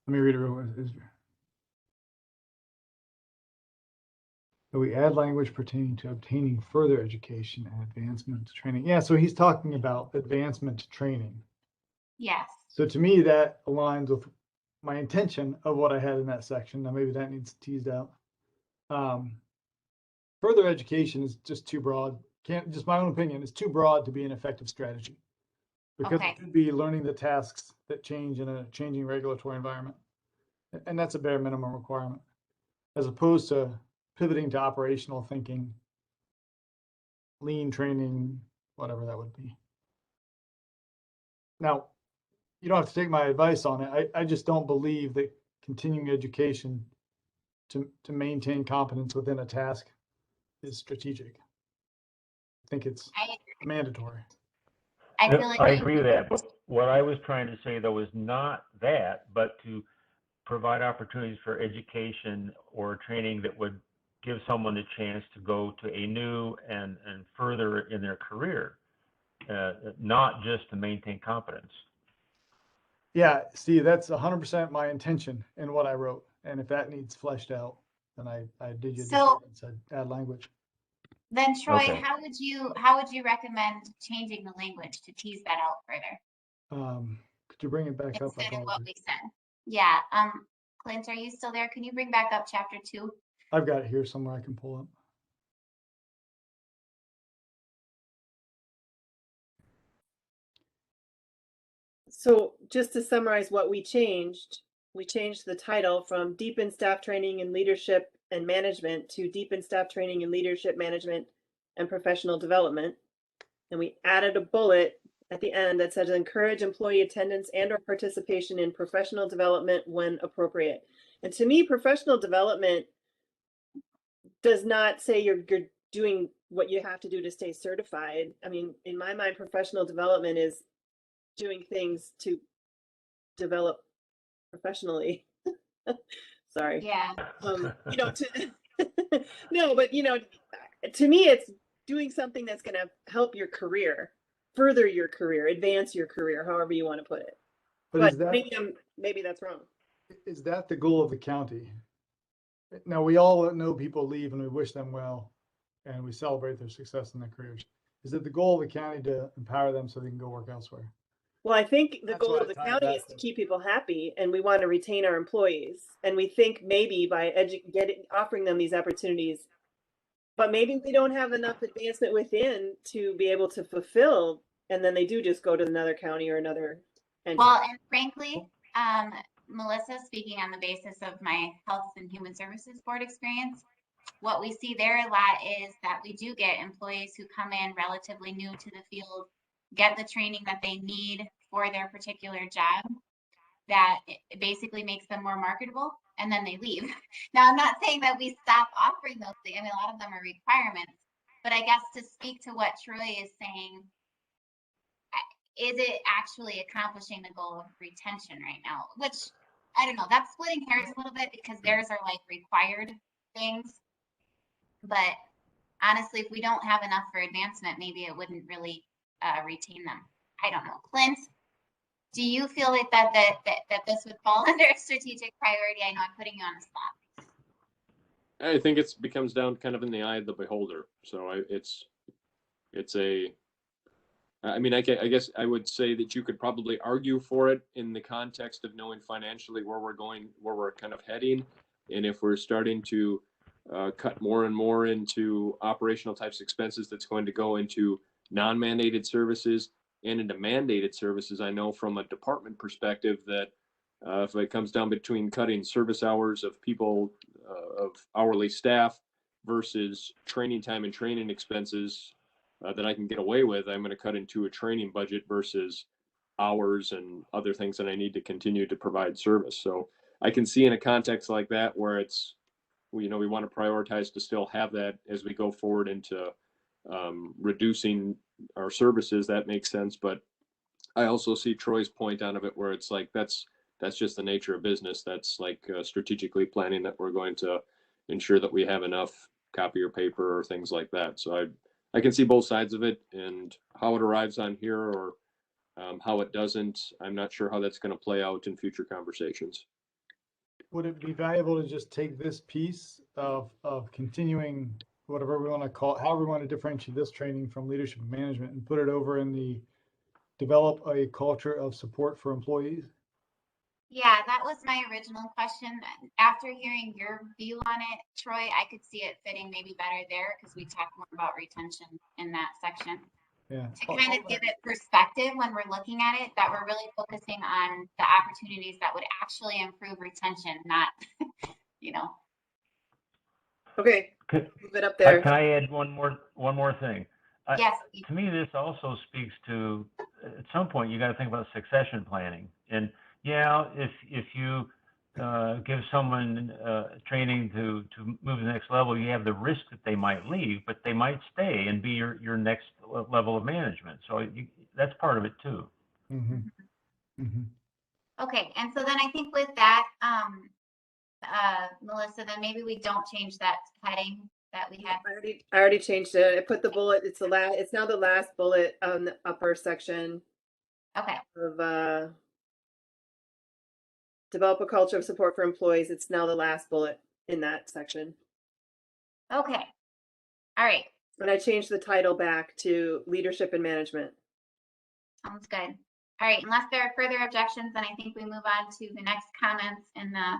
Let me read it real quick. We add language pertaining to obtaining further education and advancement to training. Yeah, so he's talking about advancement to training. Yes. So to me, that aligns with my intention of what I had in that section. Now maybe that needs teased out. Further education is just too broad. Just my own opinion, it's too broad to be an effective strategy. Because Okay. it could be learning the tasks that change in a changing regulatory environment. And that's a bare minimum requirement, as opposed to pivoting to operational thinking, lean training, whatever that would be. Now, you don't have to take my advice on it. I just don't believe that continuing education to maintain competence within a task is strategic. I think it's mandatory. I feel like I agree with that. But what I was trying to say, though, is not that, but to provide opportunities for education or training that would give someone a chance to go to a new and further in their career, not just to maintain competence. Yeah, see, that's 100% my intention in what I wrote. And if that needs fleshed out, then I did you So- and said add language. then Troy, Okay. how would you recommend changing the language to tease that out further Could you bring it back up? instead of what we said? Yeah. Clint, are you still there? Can you bring back up chapter 2? I've got it here somewhere I can pull up. So just to summarize what we changed the title from Deepen Staff Training in Leadership and Management to Deepen Staff Training in Leadership Management and Professional Development. And we added a bullet at the end that says encourage employee attendance and or participation in professional development when appropriate. And to me, professional development does not say you're doing what you have to do to stay certified. I mean, in my mind, professional development is doing things to develop professionally. Sorry. Yeah. You know, no, but you know, to me, it's doing something that's going to help your career, further your career, advance your career, however you want to put it. But But maybe that's wrong. is that the goal of the county? Now, we all know people leave and we wish them well and we celebrate their success in their careers. Is it the goal of the county to empower them so they can go work elsewhere? Well, I think the That's goal why of the I tied county that is to to- keep people happy, and we want to retain our employees. And we think maybe by offering them these opportunities, but maybe we don't have enough advancement within to be able to fulfill, and then they do just go to another county or another entity. Well, and frankly, Melissa, speaking on the basis of my Health and Human Services Board experience, what we see there a lot is that we do get employees who come in relatively new to the field, get the training that they need for their particular job, that it basically makes them more marketable, and then they leave. Now, I'm not saying that we stop offering those things. I mean, a lot of them are requirements, but I guess to speak to what Troy is saying, is it actually accomplishing the goal of retention right now? Which, I don't know, that's splitting hairs a little bit because theirs are like required things. But honestly, if we don't have enough for advancement, maybe it wouldn't really retain them. I don't know. Clint, do you feel like that this would fall under a strategic priority? I know I'm putting you on the spot. I think it becomes down kind of in the eye of the beholder. So I guess I would say that you could probably argue for it in the context of knowing financially where we're kind of heading. And if we're starting to cut more and more into operational types expenses, that's going to go into non-mandated services and into mandated services. I know from a department perspective that if it comes down between cutting service hours of people, of hourly staff versus training time and training expenses that I can get away with, I'm going to cut into a training budget versus hours and other things that I need to continue to provide service. So I can see in a context like that where it's, we want to prioritize to still have that as we go forward into reducing our services. That makes sense. But I also see Troy's point out of it where it's like, that's just the nature of business. That's like strategically planning that we're going to ensure that we have enough copier paper or things like that. So I can see both sides of it, and how it arrives on here or how it doesn't, I'm not sure how that's going to play out in future conversations. would it be valuable to just take this piece of continuing, whatever we want to call it, however we want to differentiate this training from leadership and management, and put it over in the develop a culture of support for employees? Yeah, that was my original question. After hearing your view on it, Troy, I could see it fitting maybe better there because we talk more about retention in that section. Yeah. To kind of give it perspective when we're looking at it, that we're really focusing on the opportunities that would actually improve retention, not, you know. Okay, Could- move it up there. Can I add one more thing? Yes. To me, this also speaks to, at some point, you got to think about succession planning. And yeah, if you give someone training to move to the next level, you have the risk that they might leave, but they might stay and be your next level of management. So that's part of it too. Mm-hmm. Mm-hmm. Okay, and so then I think with that, Melissa, then maybe we don't change that heading that we had. I already changed it. I put the bullet, it's now the last bullet on the upper section Okay, of develop a culture of support for employees. It's now the last bullet in that section. okay. All right, And I changed the title back to leadership and management. sounds good. All right, unless there are further objections, then I think we move on to the next comments in the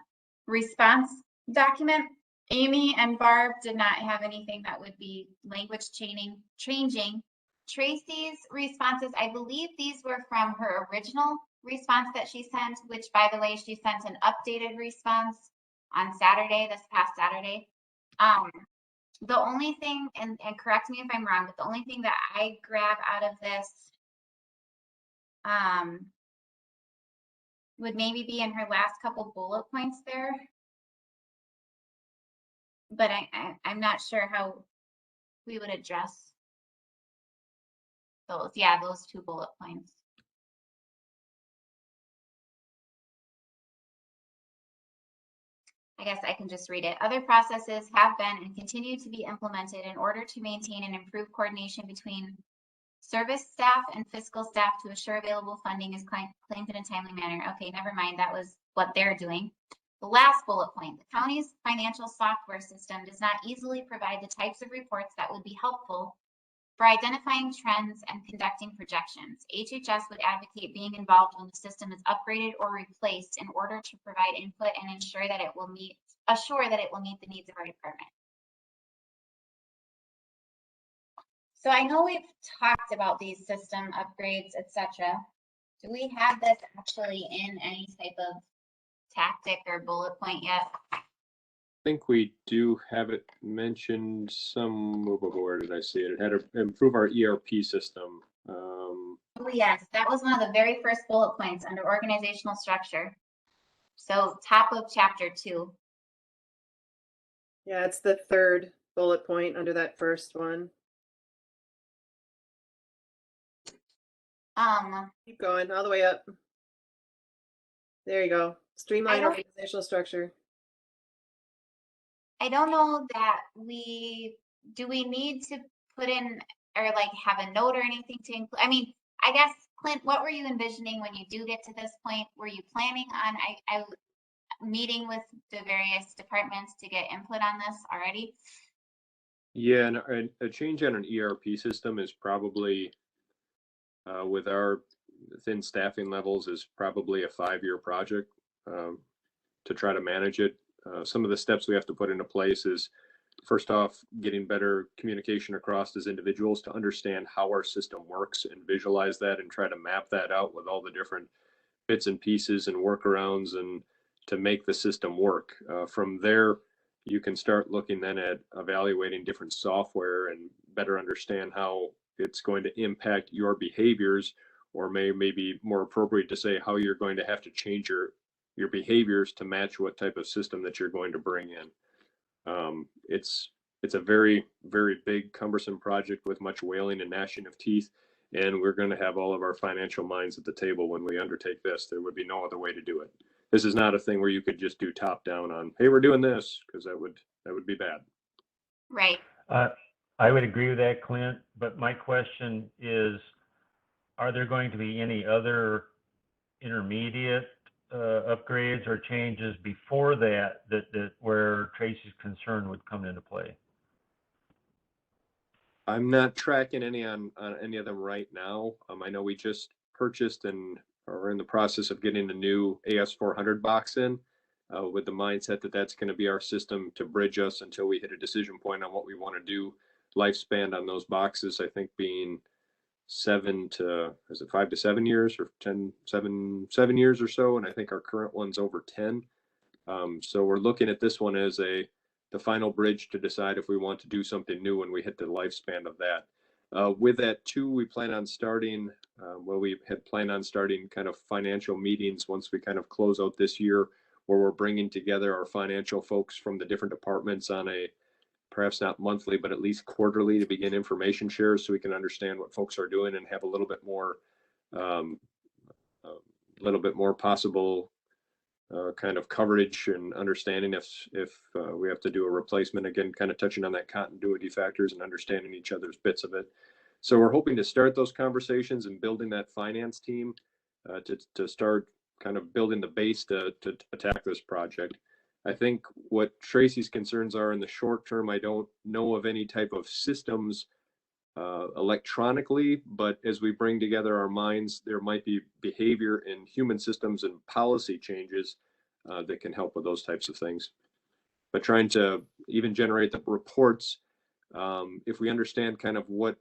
response document. Amy and Barb did not have anything that would be language changing. Tracy's responses, I believe these were from her original response that she sent, which by the way, she sent an updated response on Saturday, this past Saturday. The only thing, and correct me if I'm wrong, but the only thing that I grab out of this would maybe be in her last couple bullet points there. But I'm not sure how we would address those. Yeah, those 2 bullet points. I guess I can just read it. Other processes have been and continue to be implemented in order to maintain and improve coordination between service staff and fiscal staff to assure available funding is claimed in a timely manner. Okay, never mind. That was what they're doing. The last bullet point, the county's financial software system does not easily provide the types of reports that would be helpful for identifying trends and conducting projections. HHS would advocate being involved when the system is upgraded or replaced in order to provide input and assure that it will meet the needs of our department. So I know we've talked about these system upgrades, etc. Do we have this actually in any type of tactic or bullet point yet? I think we do have it mentioned where did I see it? It had to improve our ERP system. Oh yes, that was one of the very first bullet points under organizational structure. So top of chapter 2. Yeah, it's the 3rd bullet point under that first one. Keep going all the way up. There you go. Streamline organizational structure. I don't know that do we need to put in or like have a note or anything to include? I mean, I guess, Clint, what were you envisioning when you do get to this point? Were you planning on I meeting with the various departments to get input on this already? Yeah, and a change on an ERP system is probably, with our thin staffing levels, is probably a 5-year project to try to manage it. Some of the steps we have to put into place is, first off, getting better communication across as individuals to understand how our system works and visualize that and try to map that out with all the different bits and pieces and workarounds and to make the system work. From there, you can start looking then at evaluating different software and better understand how it's going to impact your behaviors, or maybe more appropriate to say how you're going to have to change your behaviors to match what type of system that you're going to bring in. It's a very, very big, cumbersome project with much wailing and gnashing of teeth. And we're going to have all of our financial minds at the table when we undertake this. There would be no other way to do it. This is not a thing where you could just do top down on, hey, we're doing this, because that would be bad. Right. I would agree with that, Clint. But my question is, are there going to be any other intermediate upgrades or changes before that where Tracy's concern would come into play? I'm not tracking any on any of them right now. I know we just purchased and are in the process of getting a new AS400 box in with the mindset that that's going to be our system to bridge us until we hit a decision point on what we want to do. Lifespan on those boxes, I think, being 5 to 7 years or 7 years or so. And I think our current one's over 10. So we're looking at this one as the final bridge to decide if we want to do something new when we hit the lifespan of that. With that too, we plan on starting, we had planned on starting kind of financial meetings once we kind of close out this year, where we're bringing together our financial folks from the different departments on a, perhaps not monthly, but at least quarterly, to begin information shares so we can understand what folks are doing and have a little bit more possible kind of coverage and understanding if we have to do a replacement, again, kind of touching on that continuity factors and understanding each other's bits of it. So we're hoping to start those conversations and building that finance team to start kind of building the base to attack this project. I think what Tracy's concerns are in the short term, I don't know of any type of systems electronically, but as we bring together our minds, there might be behavior in human systems and policy changes that can help with those types of things. But trying to even generate the reports, if we understand kind of what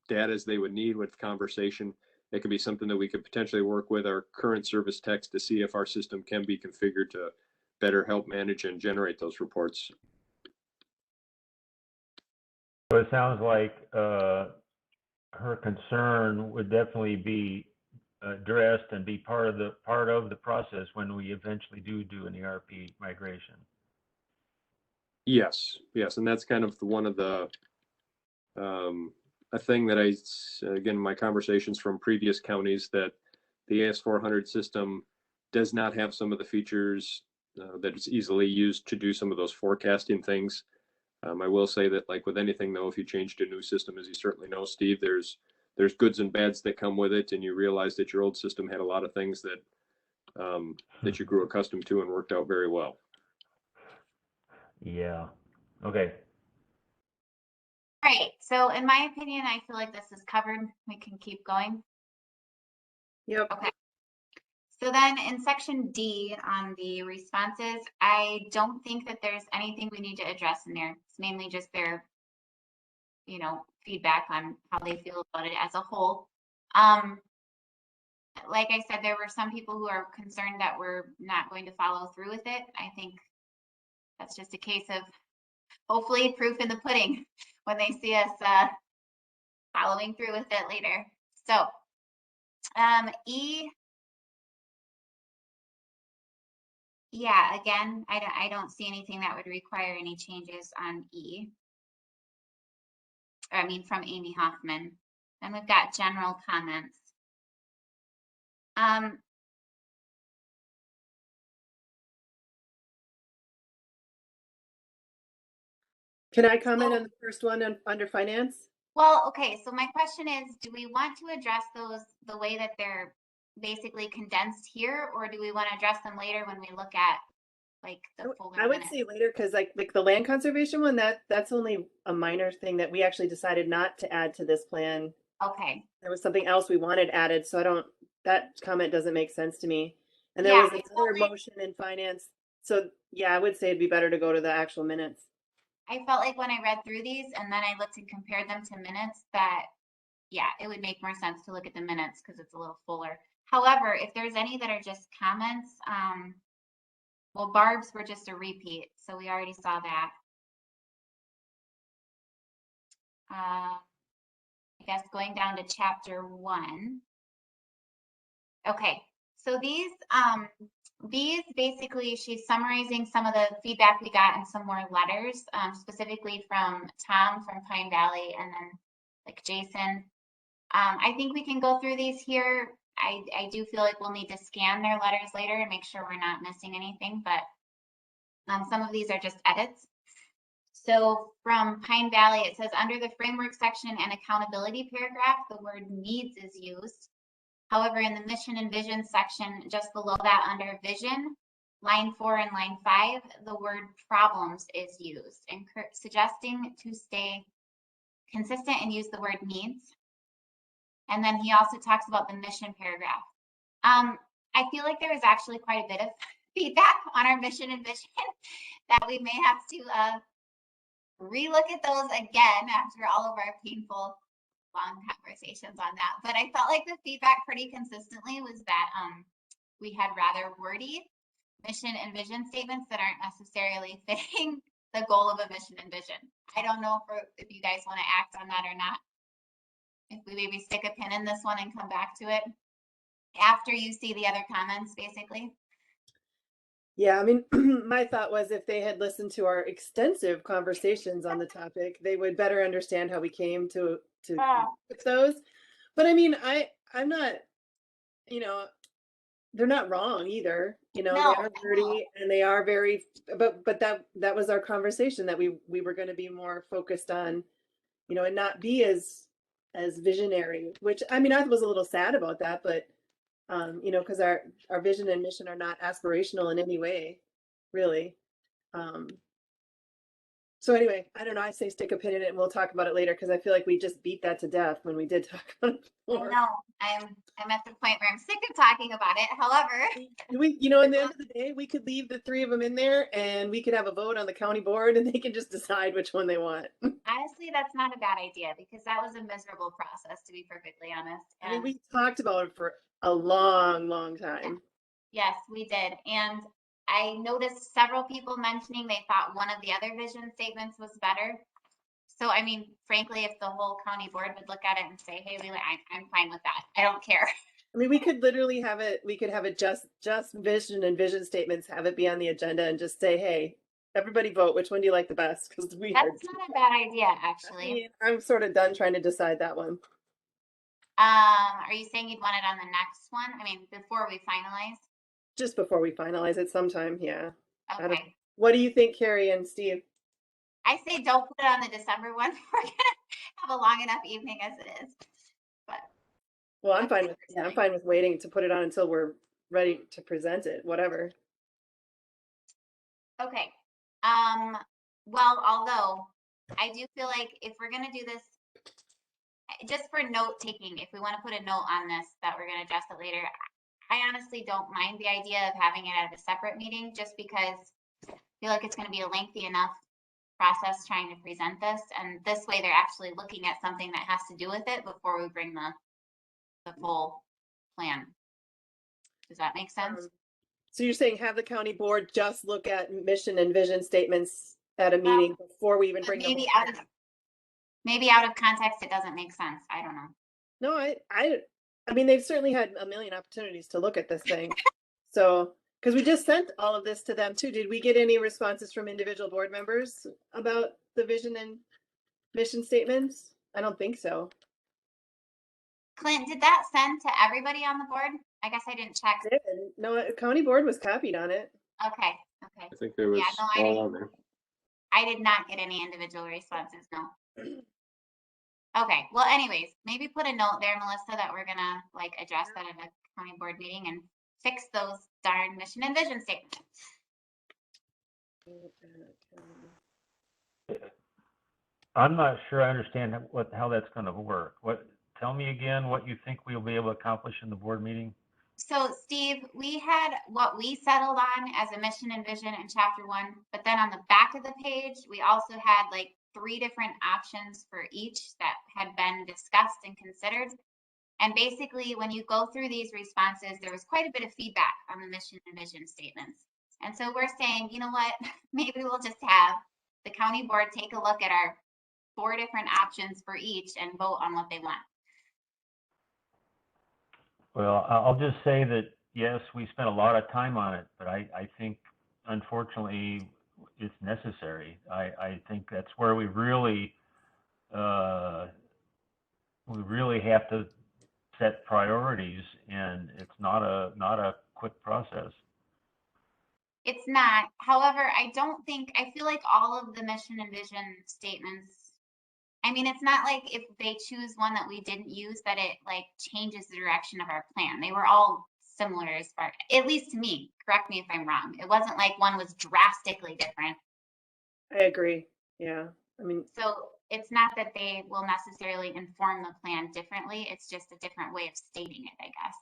data they would need with conversation, it could be something that we could potentially work with our current service techs to see if our system can be configured to better help manage and generate those reports. So it sounds like her concern would definitely be addressed and be part of the process when we eventually do an ERP migration. Yes, and that's kind of one of the a thing that again, my conversations from previous counties, that the AS400 system does not have some of the features that it's easily used to do some of those forecasting things. I will say that, like with anything though, if you change to a new system, as you certainly know, Steve, there's goods and bads that come with it, and you realize that your old system had a lot of things that that you grew accustomed to and worked out very well. Yeah. Okay. All right. So in my opinion, I feel like this is covered. We can keep going. Yep. Okay. So then in section D on the responses, I don't think that there's anything we need to address in there. It's mainly just their, feedback on how they feel about it as a whole. Like I said, there were some people who are concerned that we're not going to follow through with it. I think that's just a case of hopefully proof in the pudding when they see us following through with it later. So E. Yeah, again, I don't see anything that would require any changes on E. From Amy Hoffman. Then we've got general comments. Can I comment on the first one under finance? Well, okay, so my question is, do we want to address those the way that they're basically condensed here, or do we want to address them later when we look at like the folder? I would say later, because like the land conservation one, that's only a minor thing that we actually decided not to add to this plan. Okay. There was something else we wanted added, so that comment doesn't make sense to me. And there was another motion in finance. So yeah, I would say it'd be better to go to the actual minutes. I felt like when I read through these and then I looked and compared them to minutes that, yeah, it would make more sense to look at the minutes because it's a little fuller. However, if there's any that are just comments, well, Barb's were just a repeat, so we already saw that. I guess going down to chapter 1. Okay, so these basically, she's summarizing some of the feedback we got in some more letters, specifically from Tom from Pine Valley and then like Jason. I think we can go through these here. I do feel like we'll need to scan their letters later and make sure we're not missing anything, but some of these are just edits. So from Pine Valley, it says under the framework section and accountability paragraph, the word needs is used. However, in the mission and vision section, just below that under vision, line 4 and line 5, the word problems is used, suggesting to stay consistent and use the word needs. And then he also talks about the mission paragraph. I feel like there was actually quite a bit of feedback on our mission and vision that we may have to relook at those again after all of our painful long conversations on that. But I felt like the feedback pretty consistently was that we had rather wordy mission and vision statements that aren't necessarily fitting the goal of a mission and vision. I don't know if you guys want to act on that or not. If we maybe stick a pin in this one and come back to it after you see the other comments, basically. Yeah, I mean, my thought was if they had listened to our extensive conversations on the topic, they would better understand how we came to with those. But I mean, I'm not, you know, they're not wrong either. You know, No, they are dirty and they are very, but that was our conversation, that we were going to be more focused on, you know, and not be as visionary, which I mean, I was a little sad about that, but you know, because our vision and mission are not aspirational in any way, really. So anyway, I don't know. I say stick a pin in it, and we'll talk about it later, because I feel like we just beat that to death when we did talk about it before. No, I'm at the point where I'm sick of talking about it. However, you know, in the end of the day, we could leave the 3 of them in there, and we could have a vote on the county board, and they can just decide which one they want. honestly, that's not a bad idea, because that was a miserable process, to be perfectly honest. I mean, we talked about it for a long, long time. Yes, we did. And I noticed several people mentioning they thought one of the other vision statements was better. So, I mean, frankly, if the whole county board would look at it and say, hey, I'm fine with that. I don't care. I mean, we could literally have it, just vision and vision statements, have it be on the agenda and just say, hey, everybody vote, which one do you like the best? Because That's not a bad idea, actually. I mean, I'm sort of done trying to decide that one. Are you saying you'd want it on the next one? I mean, before we finalize? Just before we finalize it sometime, yeah. Okay. What do you think, Carrie and Steve? I say don't put it on the December one. We're gonna have a long enough evening as it is. But Well, I'm fine with waiting to put it on until we're ready to present it, whatever. okay. Well, although I do feel like if we're gonna do this, just for note taking, if we want to put a note on this that we're gonna adjust it later, I honestly don't mind the idea of having it at a separate meeting, just because I feel like it's gonna be a lengthy enough process trying to present this, and this way they're actually looking at something that has to do with it before we bring the full plan. Does that make sense? So you're saying have the county board just look at mission and vision statements at a meeting before we even bring them? Maybe out of context it doesn't make sense. I don't know. No, I mean, they've certainly had a million opportunities to look at this thing. So, because we just sent all of this to them too. Did we get any responses from individual board members about the vision and mission statements? I don't think so. Clint, did that send to everybody on the board? I guess I didn't check. No, county board was copied on it. Okay. I think there was all on there. I did not get any individual responses, no. Okay, well, anyways, maybe put a note there, Melissa, that we're gonna like address that at a county board meeting and fix those darn mission and vision statements. I'm not sure I understand how that's going to work. Tell me again what you think we'll be able to accomplish in the board meeting. So Steve, we had what we settled on as a mission and vision in chapter 1, but then on the back of the page, we also had like 3 different options for each that had been discussed and considered. And basically, when you go through these responses, there was quite a bit of feedback on the mission and vision statements. And so we're saying, you know what, maybe we'll just have the county board take a look at our 4 different options for each and vote on what they want. Well, I'll just say that, yes, we spent a lot of time on it, but I think, unfortunately, it's necessary. I think that's where we really have to set priorities, and it's not a quick process. It's not. However, I feel like all of the mission and vision statements I mean, it's not like if they choose one that we didn't use that it like changes the direction of our plan. They were all similar as far, at least to me. Correct me if I'm wrong. It wasn't like one was drastically different. I agree. Yeah. I mean, So it's not that they will necessarily inform the plan differently. It's just a different way of stating it, I guess.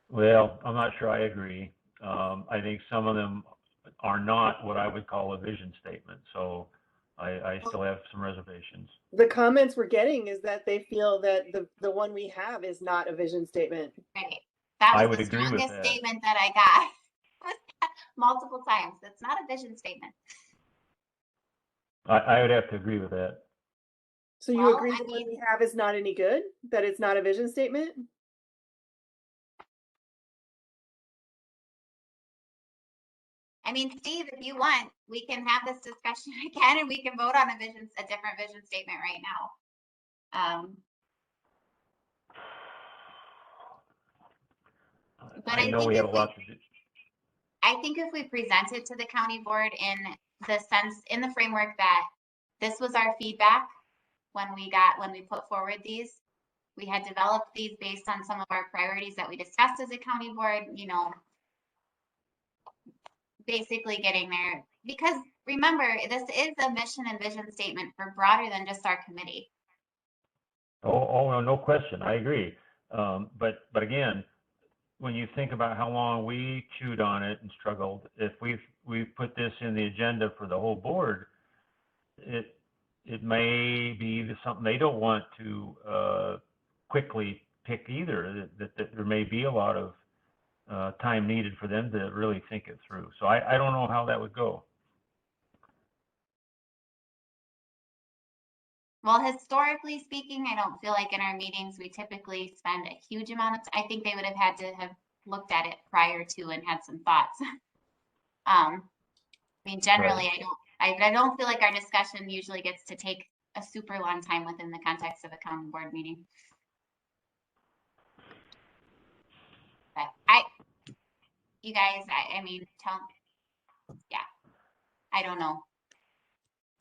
Well, I'm not sure I agree. I think some of them are not what I would call a vision statement. So I still have some reservations. the comments we're getting is that they feel that the one we have is not a vision statement. Right. That I was would the agree with strongest that. statement that I got multiple times. It's not a vision statement. I would have to agree with that. So you Well, agree I the one mean- we have is not any good? That it's not a vision statement? I mean, Steve, if you want, we can have this discussion again and we can vote on a different vision statement right now. But I know we have a lot to do. I think if we present it to the county board in the sense, in the framework that this was our feedback when we put forward these, we had developed these based on some of our priorities that we discussed as a county board, you know, basically getting there. Because remember, this is a mission and vision statement for broader than just our committee. Oh, no question. I agree. But again, when you think about how long we chewed on it and struggled, if we've put this in the agenda for the whole board, it may be something they don't want to quickly pick either. That there may be a lot of time needed for them to really think it through. So I don't know how that would go. Well, historically speaking, I don't feel like in our meetings, we typically spend a huge amount of time. I think they would have had to have looked at it prior to and had some thoughts. I mean, generally, I don't feel like our discussion usually gets to take a super long time within the context of a county board meeting. But you guys, I mean, yeah, I don't know.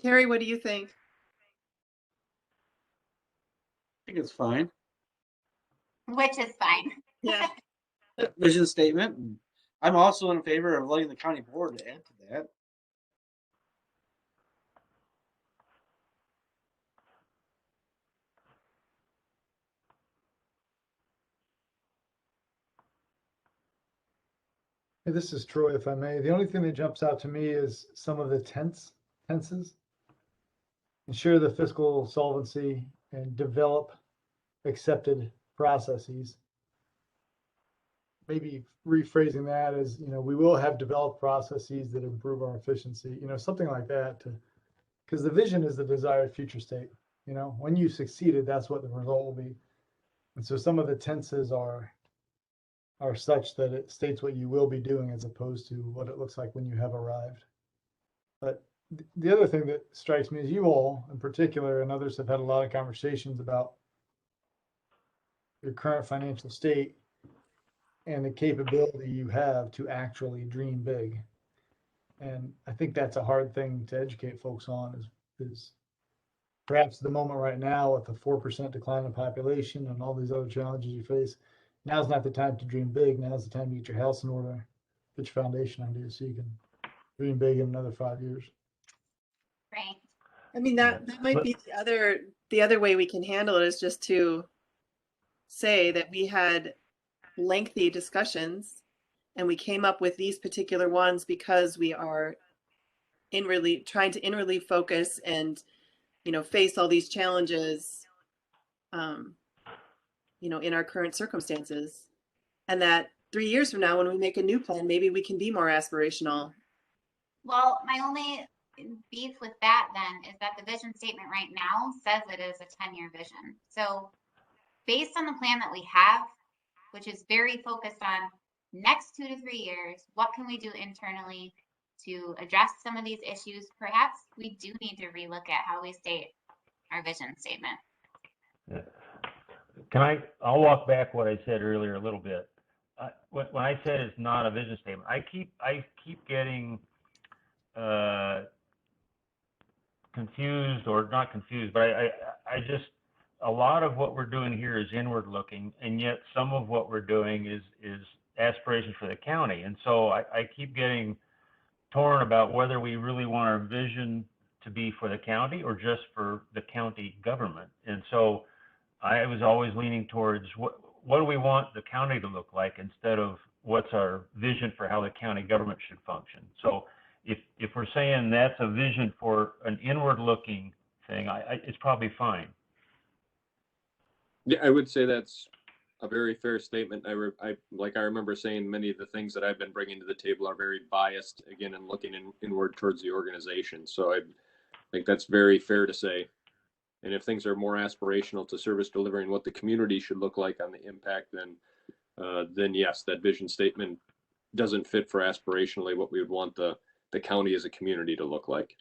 Carrie, what do you think? I think it's fine. Which is fine. Yeah. Vision statement. And I'm also in favor of letting the county board add to that. Hey, this is Troy, if I may. The only thing that jumps out to me is some of the tenses. Ensure the fiscal solvency and develop accepted processes. Maybe rephrasing that as, we will have developed processes that improve our efficiency, something like that, because the vision is the desired future state. When you succeeded, that's what the result will be. And so some of the tenses are such that it states what you will be doing as opposed to what it looks like when you have arrived. But the other thing that strikes me is you all in particular and others have had a lot of conversations about your current financial state and the capability you have to actually dream big. And I think that's a hard thing to educate folks on is perhaps the moment right now with the 4% decline in population and all these other challenges you face. Now's not the time to dream big. Now's the time to get your house in order, get your foundation under so you can dream big in another 5 years. Right. I mean, that might be the other way we can handle it is just to say that we had lengthy discussions and we came up with these particular ones because we are trying to inwardly focus and, face all these challenges, in our current circumstances. And that 3 years from now, when we make a new plan, maybe we can be more aspirational. Well, my only beef with that then is that the vision statement right now says it is a 10-year vision. So based on the plan that we have, which is very focused on next 2 to 3 years, what can we do internally to address some of these issues? Perhaps we do need to relook at how we state our vision statement. Yeah. I'll walk back what I said earlier a little bit. When I said it's not a vision statement, I keep getting confused, or not confused, but I just, a lot of what we're doing here is inward looking, and yet some of what we're doing is aspirations for the county. And so I keep getting torn about whether we really want our vision to be for the county or just for the county government. And so I was always leaning towards what do we want the county to look like, instead of what's our vision for how the county government should function. So if we're saying that's a vision for an inward looking thing, it's probably fine. Yeah, I would say that's a very fair statement. I remember saying many of the things that I've been bringing to the table are very biased, again, and looking inward towards the organization. So I think that's very fair to say. And if things are more aspirational to service delivery and what the community should look like on the impact, then yes, that vision statement doesn't fit for aspirationally what we would want the county as a community to look like.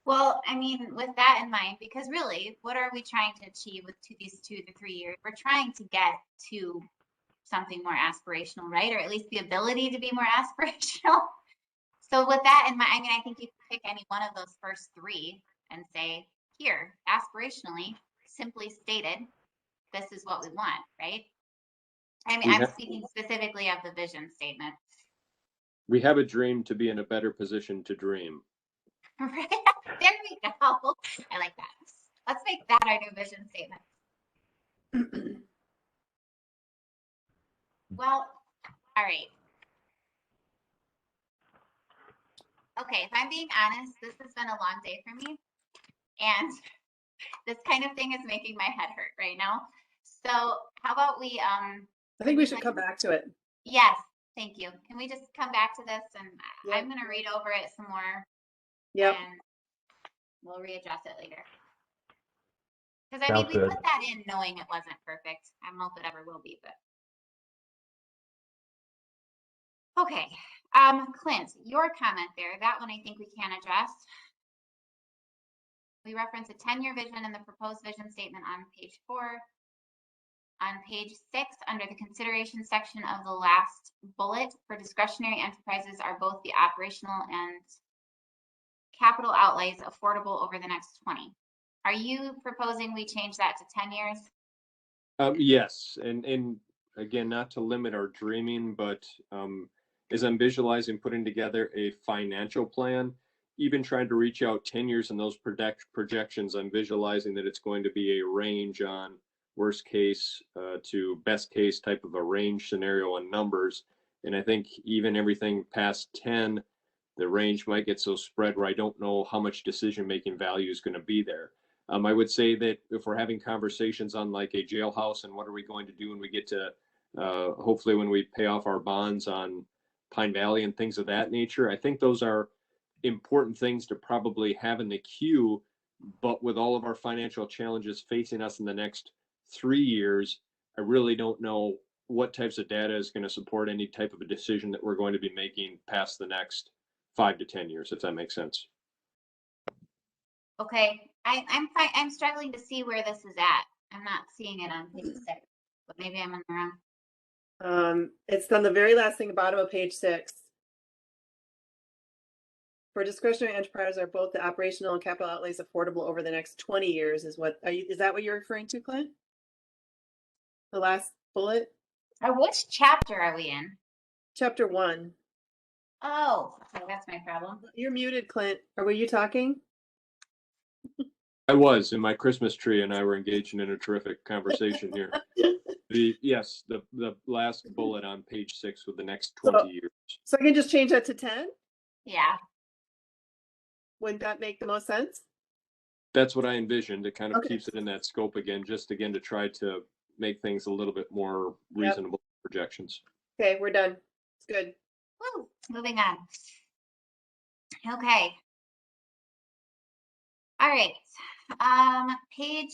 Well, I mean, with that in mind, because really, what are we trying to achieve with these 2 to 3 years? We're trying to get to something more aspirational, right? Or at least the ability to be more aspirational. So with that in mind, I mean, I think you can pick any one of those first 3 and say, here, aspirationally, simply stated, this is what we want, right? I mean, I'm speaking specifically of the vision statement. We have a dream to be in a better position to dream. Right? There we go. I like that. Let's make that our new vision statement. Well, all right. Okay, if I'm being honest, this has been a long day for me. And this kind of thing is making my head hurt right now. So how about we I think we should come back to it. Yes, thank you. Can we just come back to this, and Yep. I'm gonna read over it some more. Yep. And we'll readjust it later. Because I mean, we put that in knowing it wasn't perfect. I don't know if it ever will be, but okay. Clint, your comment there, that one I think we can address. We reference a 10-year vision in the proposed vision statement on page 4. On page 6, under the consideration section of the last bullet, for discretionary enterprises are both the operational and capital outlays affordable over the next 20. Are you proposing we change that to 10 years? Yes, and again, not to limit our dreaming, but as I'm visualizing putting together a financial plan, even trying to reach out 10 years in those projections, I'm visualizing that it's going to be a range on worst case to best case type of a range scenario on numbers. And I think even everything past 10, the range might get so spread where I don't know how much decision-making value is going to be there. I would say that if we're having conversations on like a jailhouse and what are we going to do when we get to, hopefully when we pay off our bonds on Pine Valley and things of that nature, I think those are important things to probably have in the queue. But with all of our financial challenges facing us in the next 3 years, I really don't know what types of data is going to support any type of a decision that we're going to be making past the next 5 to 10 years, if that makes sense. Okay, I'm struggling to see where this is at. I'm not seeing it on page 6, but maybe I'm in the wrong. It's on the very last thing, bottom of page 6. For discretionary enterprise are both the operational and capital outlays affordable over the next 20 years is that what you're referring to, Clint? The last bullet? Which chapter are we in? Chapter 1. Oh, okay, that's my problem. You're muted, Clint. Or were you talking? I was, and my Christmas tree and I were engaging in a terrific conversation here. The last bullet on page 6 with the next 20 years. So I can just change that to 10? Yeah. Wouldn't that make the most sense? That's what I envisioned. It kind of Okay. keeps it in that scope again, to try to make things a little bit more reasonable projections. Okay, we're done. It's good. Woo, moving on. Okay. All right. Page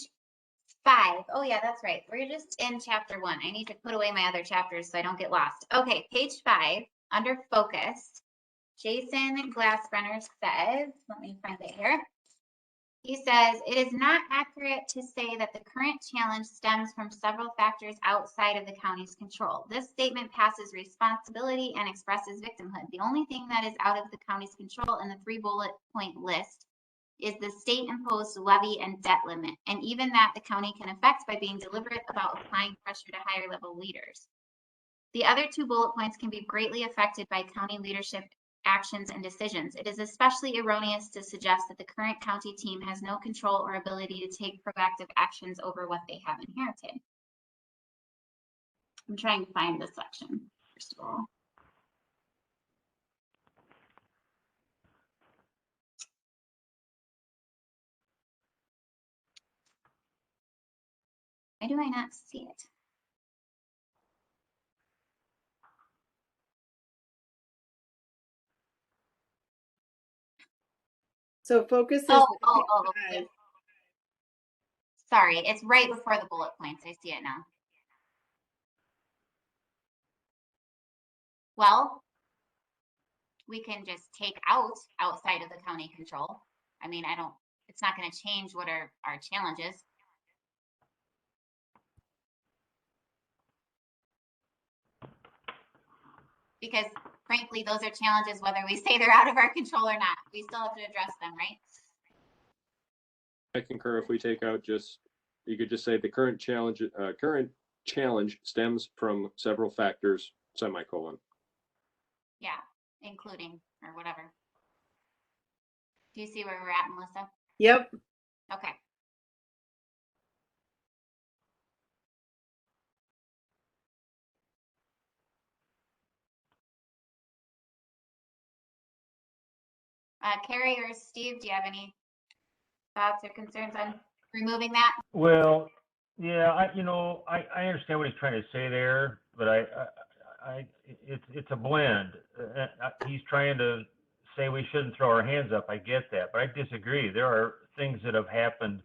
5. Oh yeah, that's right. We're just in chapter 1. I need to put away my other chapters so I don't get lost. Okay, page 5, under focus, Jason Glassbrenner says, let me find it here. He says, it is not accurate to say that the current challenge stems from several factors outside of the county's control. This statement passes responsibility and expresses victimhood. The only thing that is out of the county's control in the 3 bullet point list is the state imposed levy and debt limit, and even that the county can affect by being deliberate about applying pressure to higher level leaders. The other two bullet points can be greatly affected by county leadership actions and decisions. It is especially erroneous to suggest that the current county team has no control or ability to take proactive actions over what they have inherited. I'm trying to find this section, first of all. Why do I not see it? So focus is. Oh. Sorry, it's right before the bullet points. I see it now. Well, we can just take out outside of the county control. I mean, it's not going to change what are our challenges. Because frankly, those are challenges whether we say they're out of our control or not. We still have to address them, right? I concur. If we take out you could just say the current challenge stems from several factors, semicolon. Yeah, including or whatever. Do you see where we're at, Melissa? Yep. Okay. Carrie or Steve, do you have any thoughts or concerns on removing that? Well, yeah, I understand what he's trying to say there, but it's a blend. He's trying to say we shouldn't throw our hands up. I get that, but I disagree. There are things that have happened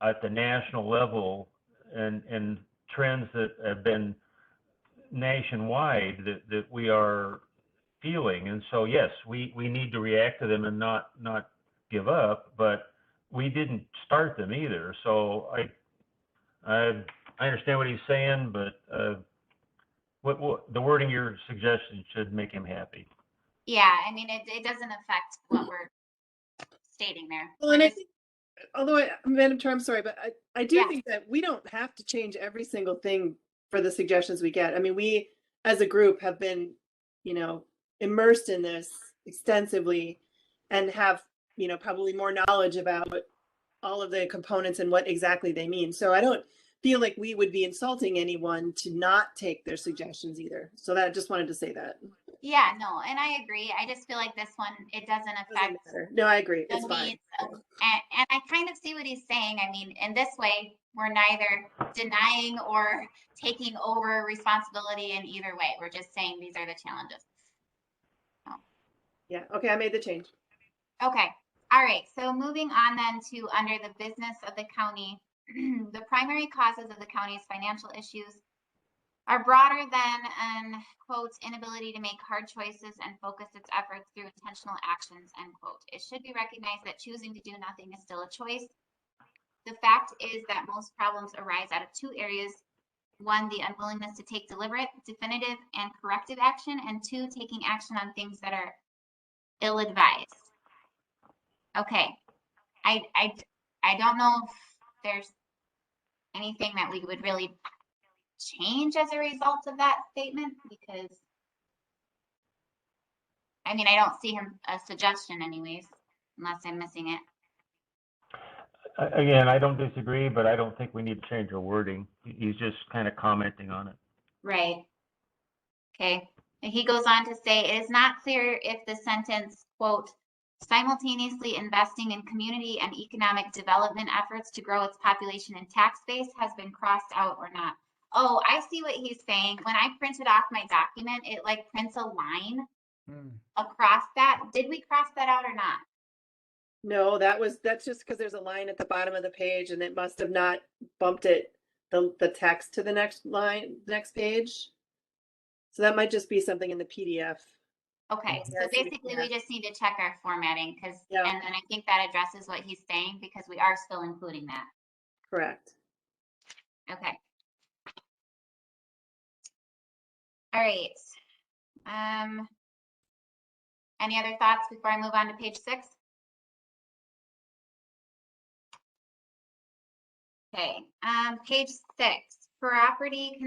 at the national level and trends that have been nationwide that we are feeling. And so, yes, we need to react to them and not give up, but we didn't start them either. So I understand what he's saying, but what the wording you're suggesting should make him happy. Yeah, I mean, it doesn't affect what we're stating there. Well, and I think, although Madam Chair, I'm sorry, but I do Yeah. think that we don't have to change every single thing for the suggestions we get. I mean, we as a group have been, immersed in this extensively and have, probably more knowledge about all of the components and what exactly they mean. So I don't feel like we would be insulting anyone to not take their suggestions either. So that just wanted to say that. Yeah, no, and I agree. I just feel like this one, it doesn't affect. No, I agree. It's the fine. needs of, and I kind of see what he's saying. I mean, in this way, we're neither denying or taking over responsibility in either way. We're just saying these are the challenges. Yeah. Okay. I made the change. Okay. All right. So moving on then to under the business of the county, the primary causes of the county's financial issues are broader than an quote inability to make hard choices and focus its efforts through intentional actions, end quote. It should be recognized that choosing to do nothing is still a choice. The fact is that most problems arise out of two areas. One, the unwillingness to take deliberate, definitive, and corrective action, and two, taking action on things that are ill-advised. Okay, I don't know if there's anything that we would really change as a result of that statement, because I mean, I don't see him a suggestion anyways, unless I'm missing it. Again, I don't disagree, but I don't think we need to change our wording. He's just kind of commenting on it. Right. Okay. And he goes on to say, it is not clear if the sentence, quote, simultaneously investing in community and economic development efforts to grow its population and tax base has been crossed out or not. Oh, I see what he's saying. When I printed off my document, it like prints a line across that. Did we cross that out or not? No, that's just because there's a line at the bottom of the page and it must have not bumped the text to the next page. So that might just be something in the PDF. Okay, so basically we just need to check our formatting and then I think that addresses what he's saying because we are still including that. Correct. Okay. All right. Any other thoughts before I move on to page 6? Okay, page 6, property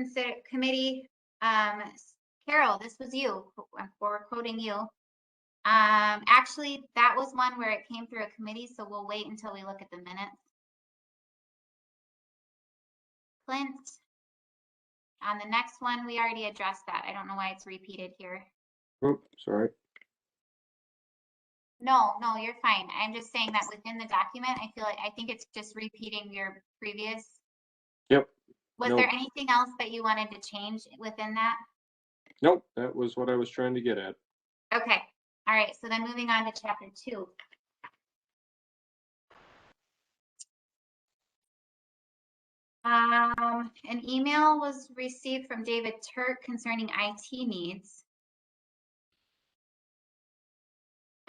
committee, Carol, this was you, we're quoting you. Actually, that was one where it came through a committee, so we'll wait until we look at the minutes. Clint, on the next one, we already addressed that. I don't know why it's repeated here. Oh, sorry. No, you're fine. I'm just saying that within the document, I think it's just repeating your previous. Yep. Was Nope. there anything else that you wanted to change within that? Nope, that was what I was trying to get at. Okay, all right, so then moving on to chapter 2. An email was received from David Turk concerning IT needs.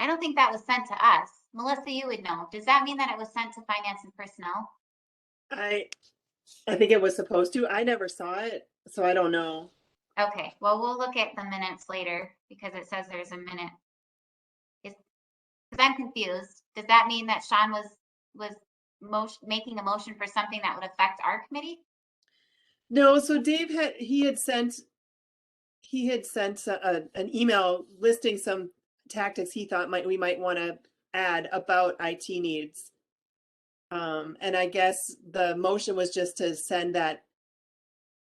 I don't think that was sent to us. Melissa, you would know. Does that mean that it was sent to finance and personnel? I think it was supposed to. I never saw it, so I don't know. Okay, well, we'll look at the minutes later because it says there's a minute. Because I'm confused. Does that mean that Sean was making a motion for something that would affect our committee? No, so Dave had sent an email listing some tactics he thought we might want to add about IT needs. And I guess the motion was just to send that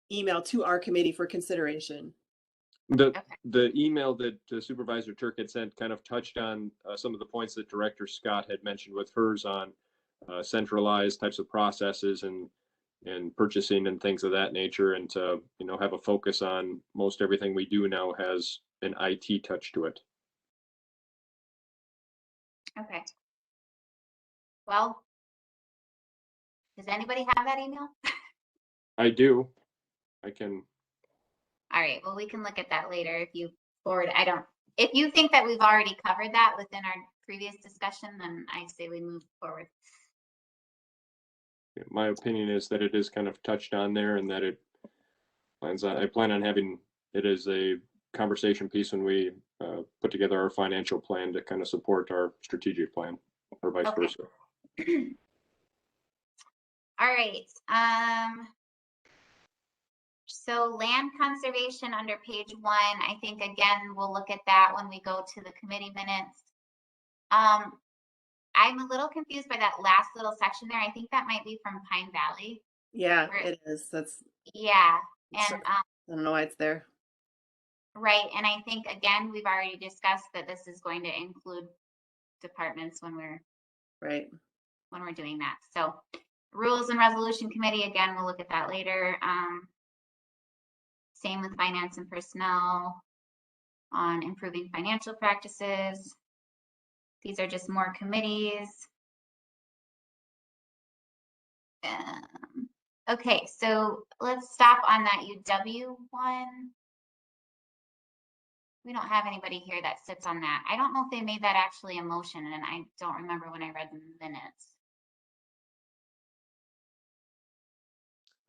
email to our committee for consideration. The email that Supervisor Turk had sent kind of touched on some of the points that Director Scott had mentioned with hers on centralized types of processes and purchasing and things of that nature, and to have a focus on most everything we do now has an IT touch to it. Okay. Well, does anybody have that email? I do. I can. All right, well, we can look at that later if you forward. If you think that we've already covered that within our previous discussion, then I say we move forward. My opinion is that it is kind of touched on there, and that I plan on having it as a conversation piece when we put together our financial plan to kind of support our strategic plan, or vice versa. All right. So land conservation under page 1, I think again, we'll look at that when we go to the committee minutes. I'm a little confused by that last little section there. I think that might be from Pine Valley. Yeah, it is. Yeah. And sure. I don't know why it's there. Right. And I think, again, we've already discussed that this is going to include departments when we're doing that. So rules and resolution committee, again, we'll look at that later. Same with finance and personnel on improving financial practices. These are just more committees. Okay, so let's stop on that UW one. We don't have anybody here that sits on that. I don't know if they made that actually a motion, and I don't remember when I read the minutes.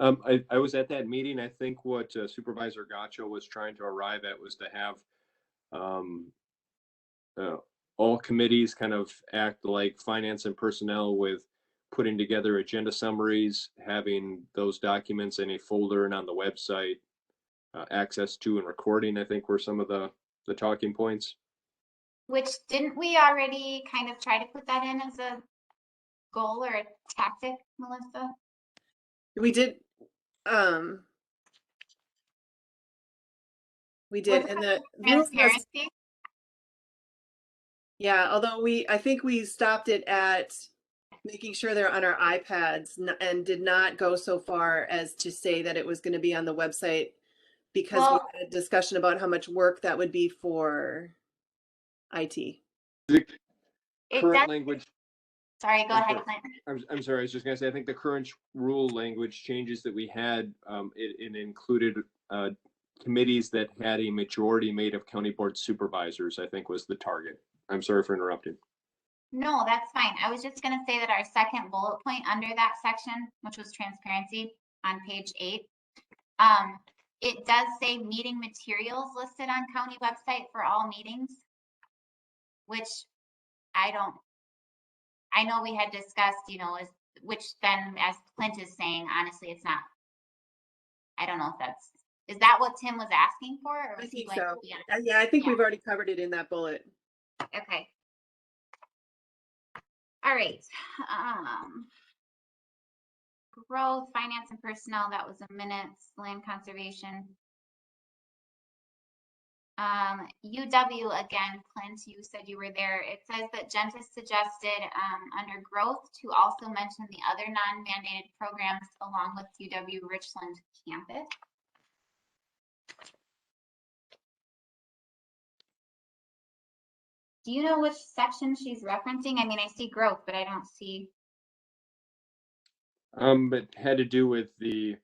I was at that meeting. I think what Supervisor Gaccio was trying to arrive at was to have all committees kind of act like finance and personnel, with putting together agenda summaries, having those documents in a folder and on the website, access to and recording, I think, were some of the talking points. Which, didn't we already kind of try to put that in as a goal or a tactic, Melissa? We did. We did, and the transparency. Yeah, although I think we stopped it at making sure they're on our iPads, and did not go so far as to say that it was going to be on the website, because we had a discussion about how much work that would be for IT. The current language. Sorry, go ahead. I'm sorry. I was just going to say, I think the current rule language changes that we had, it included committees that had a majority made of county board supervisors, I think was the target. I'm sorry for interrupting. No, that's fine. I was just going to say that our second bullet point under that section, which was transparency on page 8, it does say meeting materials listed on county website for all meetings, which I know we had discussed, which then, as Clint is saying, honestly, it's not, I don't know if that's, is that what Tim was asking for? Or I was he think going so. beyond? Yeah, I think Yeah. we've already covered it in that bullet. Okay. All right. Growth, finance and personnel, that was a minutes, land conservation. UW, again, Clint, you said you were there. It says that Gentis suggested under growth to also mention the other non-mandated programs along with UW Richland campus. Do you know which section she's referencing? I mean, I see growth, but I don't see. But had to do with the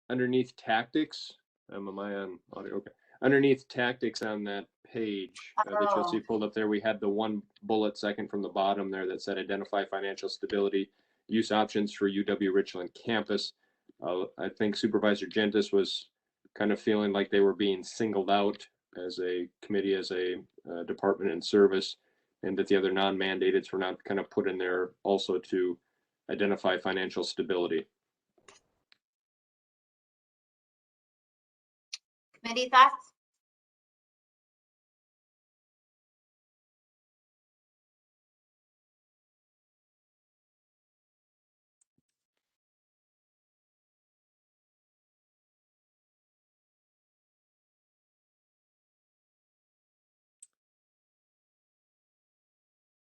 underneath tactics. Am I on audio? Okay. Underneath tactics on that page that you'll see pulled up there, we had the one bullet second from the bottom there that said identify financial stability use options for UW Richland campus. I think Supervisor Gentis was kind of feeling like they were being singled out as a committee, as a department in service, and that the other non-mandateds were not kind of put in there also to identify financial stability. Committee thoughts?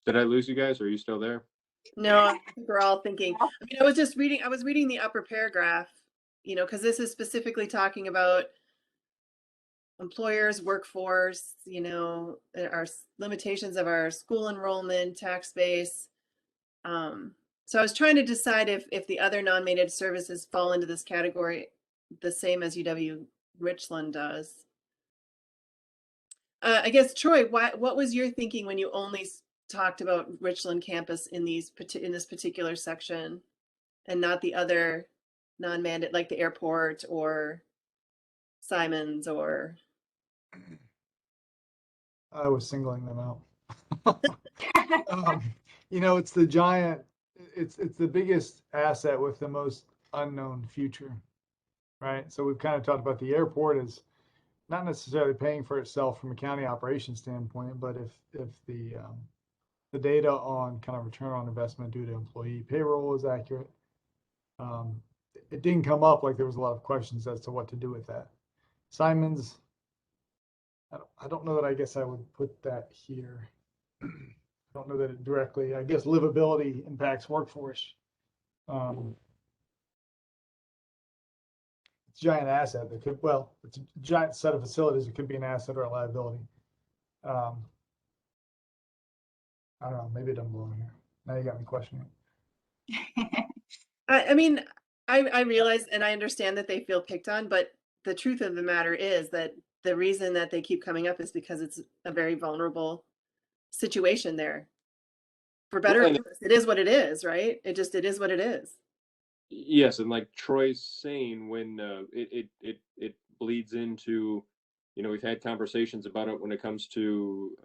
Did I lose you guys? Are you still there? No, I think we're all thinking. I mean, I was reading the upper paragraph, you know, because this is specifically talking about employers, workforce, you know, our limitations of our school enrollment, tax base. So I was trying to decide if the other non-mandated services fall into this category the same as UW Richland does. I guess, Troy, what was your thinking when you only talked about Richland campus in this particular section and not the other non-mandated, like the airport or Simons or? I was singling them out. You know, it's the giant, it's the biggest asset with the most unknown future, right? So we've kind of talked about the airport as not necessarily paying for itself from a county operations standpoint, but if the data on kind of return on investment due to employee payroll is accurate, it didn't come up like there was a lot of questions as to what to do with that. Simons, I don't know that I guess I would put that here. I don't know that it directly, I guess livability impacts workforce. It's a giant asset that could, well, it's a giant set of facilities. It could be an asset or a liability. I don't know, maybe it doesn't belong here. Now you got me questioning. I mean, I realize and I understand that they feel picked on, but the truth of the matter is that the reason that they keep coming up is because it's a very vulnerable situation there. For better, Well, it is what it is, right? It is what it is. Yes, and like Troy's saying, when it bleeds into, you know, we've had conversations about it when it comes to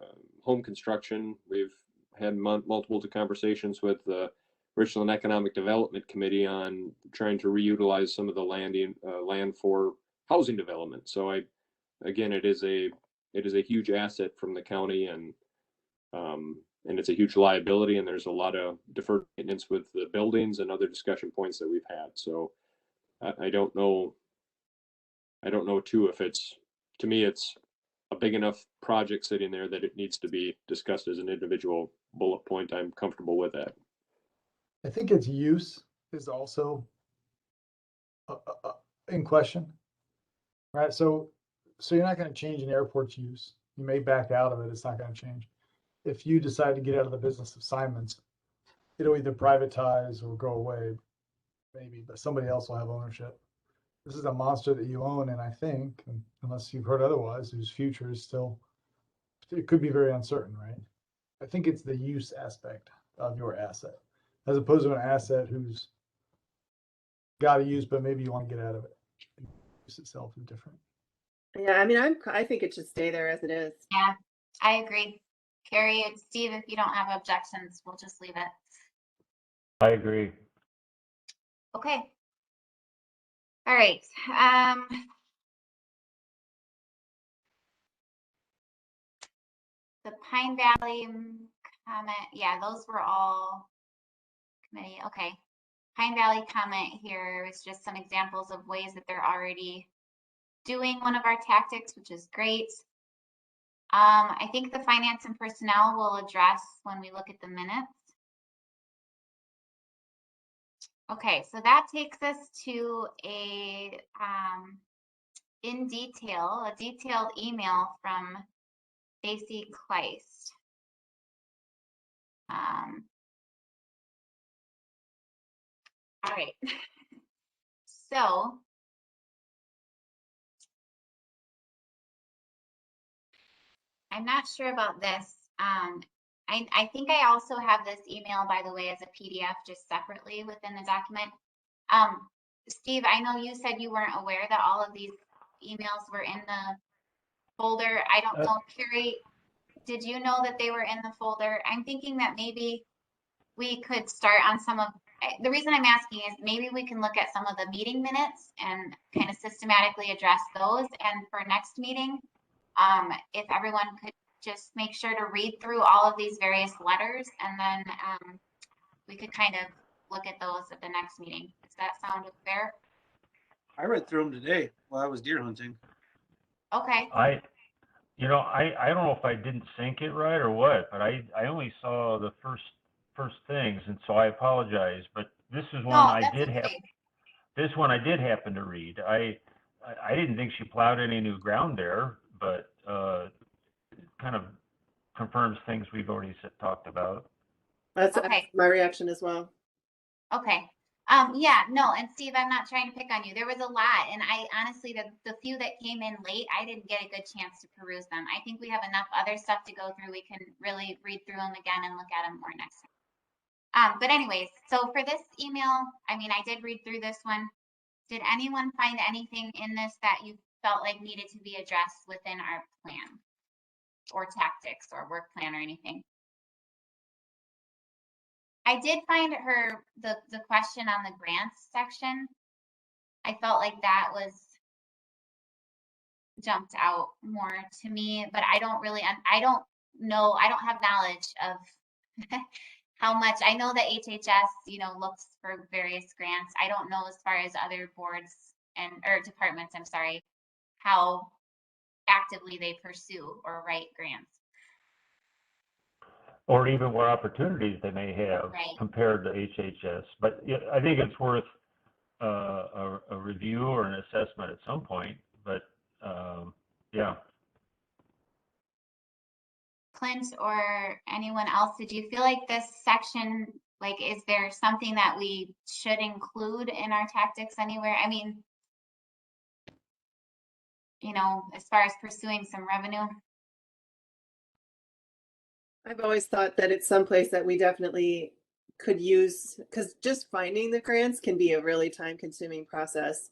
home construction. We've had multiple conversations with the Richland Economic Development Committee on trying to reutilize some of the land for housing development. So again, it is a huge asset from the county, and it's a huge liability, and there's a lot of deferred maintenance with the buildings and other discussion points that we've had. So I don't know too if it's, to me, it's a big enough project sitting there that it needs to be discussed as an individual bullet point. I'm comfortable with that. I think its use is also in question, right? So you're not going to change an airport's use. You may back out of it. It's not going to change. If you decide to get out of the business of Simons, it'll either privatize or go away, maybe, but somebody else will have ownership. This is a monster that you own, and I think, unless you've heard otherwise, whose future is still, it could be very uncertain, right? I think it's the use aspect of your asset, as opposed to an asset who's got to use, but maybe you want to get out of it. The use itself is different. Yeah, I mean, I think it should stay there as it is. Yeah, I agree. Carrie and Steve, if you don't have objections, we'll just leave it. I agree. Okay. All right. The Pine Valley comment, yeah, those were all committee. Okay. Pine Valley comment here is just some examples of ways that they're already doing one of our tactics, which is great. I think the finance and personnel will address when we look at the minutes. Okay, so that takes us to a detailed email from Stacy Kleist. All right. So I'm not sure about this. I think I also have this email, by the way, as a PDF just separately within the document. Steve, I know you said you weren't aware that all of these emails were in the folder. I don't know, Carrie, did you know that they were in the folder? I'm thinking that maybe we could start on some of, the reason I'm asking is maybe we can look at some of the meeting minutes and kind of systematically address those. And for next meeting, if everyone could just make sure to read through all of these various letters, and then we could kind of look at those at the next meeting. Does that sound fair? I read through them today while I was deer hunting. Okay. I don't know if I didn't sync it right or what, but I only saw the first things, and so I apologize. But this is one I did have. This one I did happen to read. I didn't think she plowed any new ground there, but it kind of confirms things we've already talked about. That's Okay. my reaction as well. Okay. Yeah, no, and Steve, I'm not trying to pick on you. There was a lot, and I honestly, the few that came in late, I didn't get a good chance to peruse them. I think we have enough other stuff to go through. We can really read through them again and look at them more next time. But anyways, so for this email, I mean, I did read through this one. Did anyone find anything in this that you felt like needed to be addressed within our plan or tactics or work plan or anything? I did find the question on the grants section. I felt like that was jumped out more to me, but I don't know, I don't have knowledge of how much. I know that HHS, looks for various grants. I don't know as far as other boards or departments, I'm sorry, how actively they pursue or write grants. Or even what opportunities they may have compared to HHS. But yeah, I think it's worth a review or an assessment at some point. But yeah. Clint or anyone else, did you feel like this section, like, is there something that we should include in our tactics anywhere? I mean, as far as pursuing some revenue? I've always thought that it's someplace that we definitely could use, because just finding the grants can be a really time-consuming process.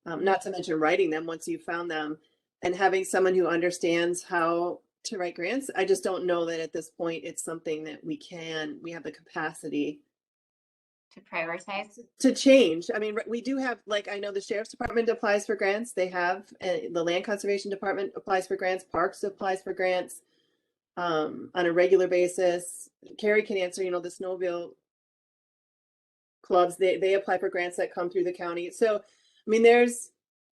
Not to mention writing them once you've found them, and having someone who understands how to write grants. I just don't know that at this point it's something that we have the capacity to prioritize, to change. I mean, we do have, like, I know the Sheriff's Department applies for grants. They have, the Land Conservation Department applies for grants. Parks applies for grants on a regular basis. Carrie can answer, the snowmobile clubs, they apply for grants that come through the county. So, I mean,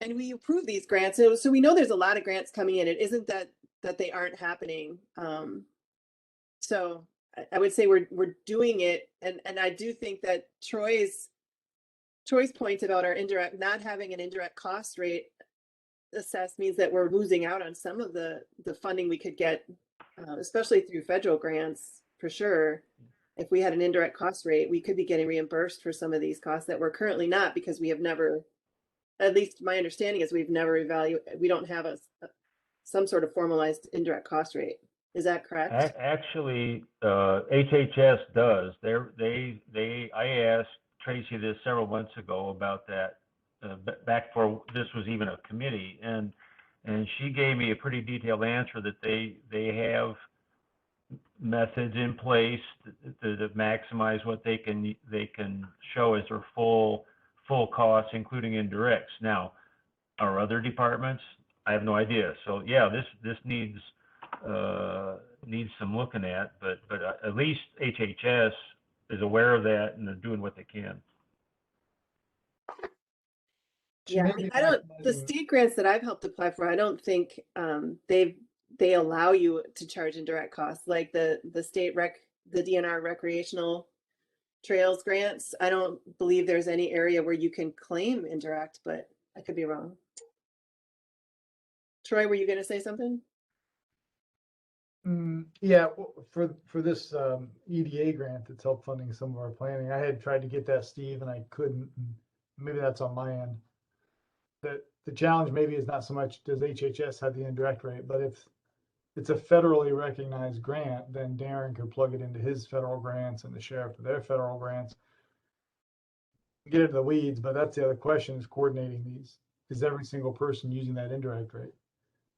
and we approve these grants. So we know there's a lot of grants coming in. It isn't that they aren't happening. So I would say we're doing it. And I do think that Troy's point about our not having an indirect cost rate assessed means that we're losing out on some of the funding we could get, especially through federal grants, for sure. If we had an indirect cost rate, we could be getting reimbursed for some of these costs that we're currently not, because we have never, at least my understanding is, we don't have some sort of formalized indirect cost rate. Is that correct? Actually, HHS does. I asked Tracy this several months ago about that, back before this was even a committee, and she gave me a pretty detailed answer that they have methods in place to maximize what they can show as their full full costs, including indirects. Now, our other departments, I have no idea. So yeah, this needs some looking at, but at least HHS is aware of that and they're doing what they can. Yeah, Maybe I don't, the maximizing- state grants that I've helped apply for, I don't think they allow you to charge indirect costs, like the DNR recreational trails grants. I don't believe there's any area where you can claim indirect, but I could be wrong. Troy, were you gonna say something? Yeah, for this EDA grant that's helped funding some of our planning, I had tried to get that, Steve, and I couldn't. And maybe that's on my end. The challenge maybe is not so much does HHS have the indirect rate, but if it's a federally recognized grant, then Darren could plug it into his federal grants and the sheriff to their federal grants. Get into the weeds, but that's the other question, is coordinating these. Is every single person using that indirect rate?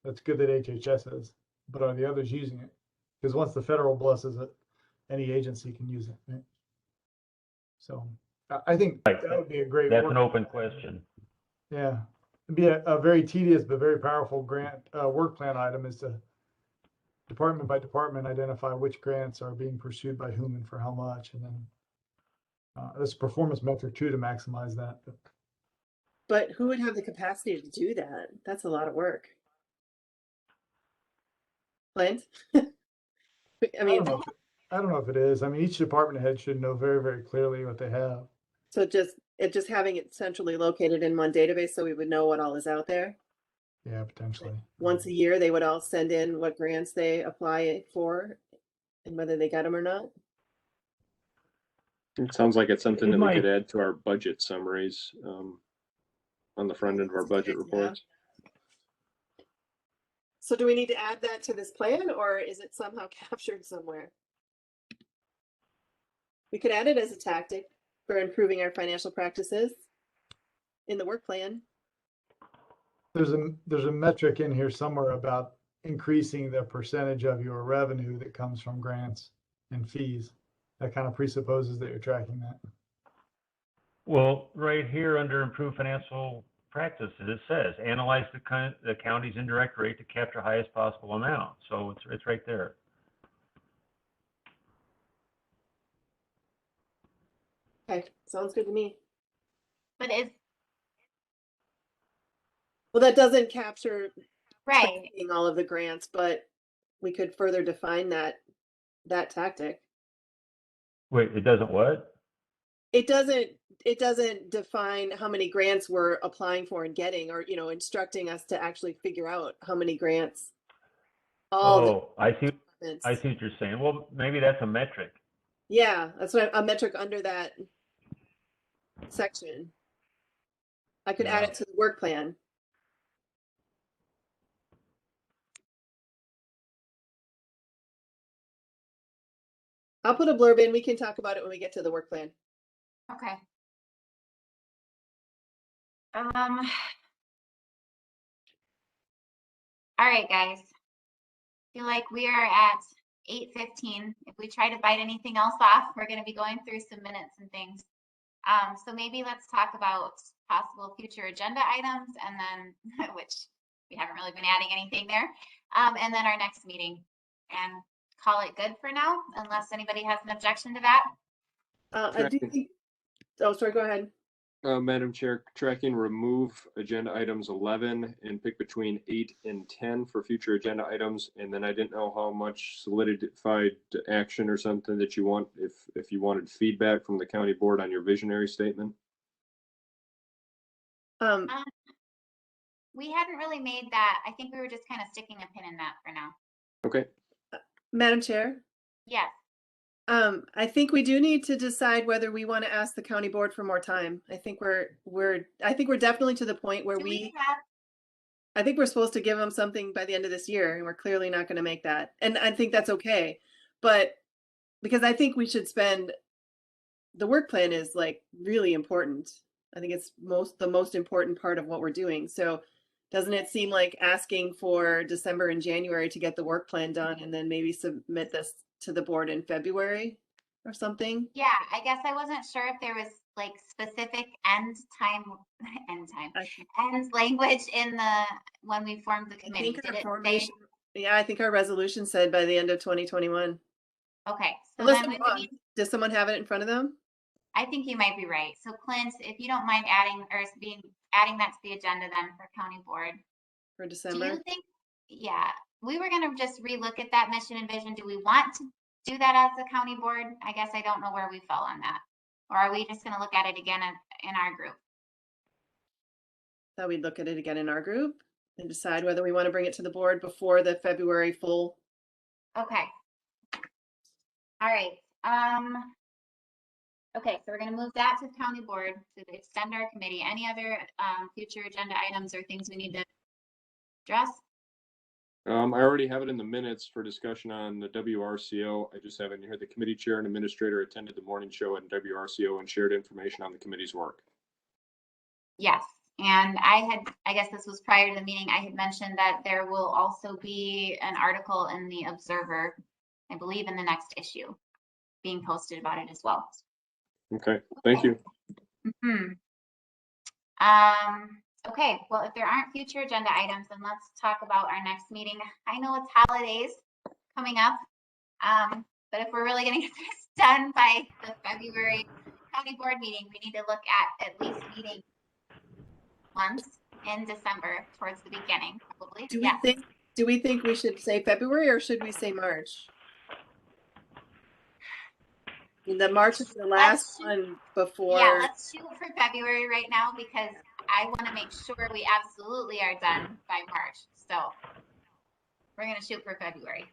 That's good that HHS is, but are the others using it? Because once the federal blesses it, any agency can use it. Right? So I think that would be a great. That's an open question. Yeah, it'd be a very tedious but very powerful grant work plan item, is to department by department identify which grants are being pursued by whom and for how much, and then there's a performance metric too to maximize that. But who would have the capacity to do that? That's a lot of work. Clint? I mean, I don't know if it is. I mean, each department head should know very, very clearly what they have. so just having it centrally located in one database so we would know what all is out there. Yeah, potentially. Once a year, they would all send in what grants they apply for and whether they got them or not. It sounds like it's something It that we might- could add to our budget summaries on the front end of our budget Yeah. reports. So do we need to add that to this plan, or is it somehow captured somewhere? We could add it as a tactic for improving our financial practices in the work plan. There's a metric in here somewhere about increasing the percentage of your revenue that comes from grants and fees. That kind of presupposes that you're tracking that. Well, right here under improved financial practices, it says analyze the county's indirect rate to capture highest possible amount. So it's right there. Okay, sounds good to me. But Well, that doesn't capture right. tracking all of the grants, but we could further define that tactic. Wait, it doesn't what? It doesn't define how many grants we're applying for and getting, or, instructing us to actually figure out how many grants. Oh, I see departments. what you're saying. Well, maybe that's a metric. Yeah, that's what a metric under that section. I could add Yeah. it to the work plan. I'll put a blurb in. We can talk about it when we get to the work plan. Okay. All right, guys. Feel like we are at 8:15. If we try to bite anything else off, we're going to be going through some minutes and things. So maybe let's talk about possible future agenda items, and then which we haven't really been adding anything there, and then our next meeting, and call it good for now, unless anybody has an objection to that. I do think. Oh, sorry. Go ahead. Madam Chair, tracking remove agenda items 11 and pick between 8 and 10 for future agenda items. And then I didn't know how much solidified action or something that you want, if you wanted feedback from the county board on your visionary statement. We hadn't really made that. I think we were just kind of sticking a pin in that for now. Okay. Madam Chair, Yes. I think we do need to decide whether we want to ask the county board for more time. I think we're definitely to the point where Do we have, I think we're supposed to give them something by the end of this year, and we're clearly not going to make that. And I think that's okay. But because I think we should the work plan is like really important. I think it's the most important part of what we're doing. So doesn't it seem like asking for December and January to get the work plan done and then maybe submit this to the board in February or something? yeah, I guess I wasn't sure if there was like specific end time, I end language in the, when we formed the I committee? think Did our it say? formation, yeah, I think our resolution said by the end of 2021. Okay, so Unless then we I'm would wrong. need, Does someone have it in front of them I think you might be right. So Clint, if you don't mind adding, or adding that to the agenda then for county board. for Do December? you think, yeah, we were gonna just relook at that mission and vision. Do we want to do that as the county board? I guess I don't know where we fell on that. Or are we just gonna look at it again in our group? Thought we'd look at it again in our group and decide whether we want to bring it to the board before the February full. Okay. All right, okay, so we're gonna move that to county board to extend our committee. Any other, future agenda items or things we need to address? I already have it in the minutes for discussion on the WRCO. I just haven't heard the committee chair and administrator attended the morning show at WRCO and shared information on the committee's work. Yes, and I guess this was prior to the meeting, I had mentioned that there will also be an article in the Observer, I believe in the next issue, being posted about it as well. Okay, thank you. Mhm. Okay, well, if there aren't future agenda items, then let's talk about our next meeting. I know it's holidays coming up, but if we're really gonna get this done by the February county board meeting, we need to look at least meeting once in December towards the beginning, probably. Do Yeah. we think we should say February or should we say March? The March is the last shoot- one before. Yeah, let's shoot for February right now because I want to make sure we absolutely are done by March. So we're gonna shoot for February.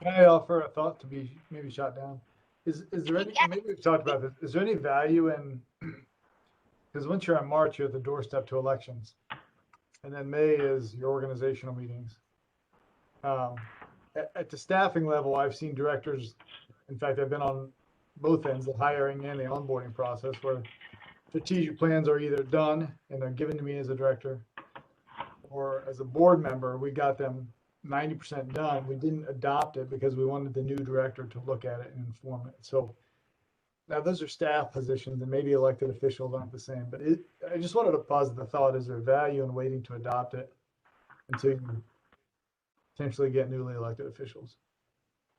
Can I offer a thought to be maybe shot down? Is there any, Yeah. maybe we've talked about this, is there any value in, because once you're on March, you're at the doorstep to elections. And then May is your organizational meetings. At the staffing level, I've seen directors, in fact, I've been on both ends, the hiring and the onboarding process, where strategic plans are either done and they're given to me as a director, or as a board member, we got them 90% done. We didn't adopt it because we wanted the new director to look at it and inform it. So now those are staff positions and maybe elected officials aren't the same, but I just wanted to posit the thought, is there value in waiting to adopt it until you potentially get newly elected officials?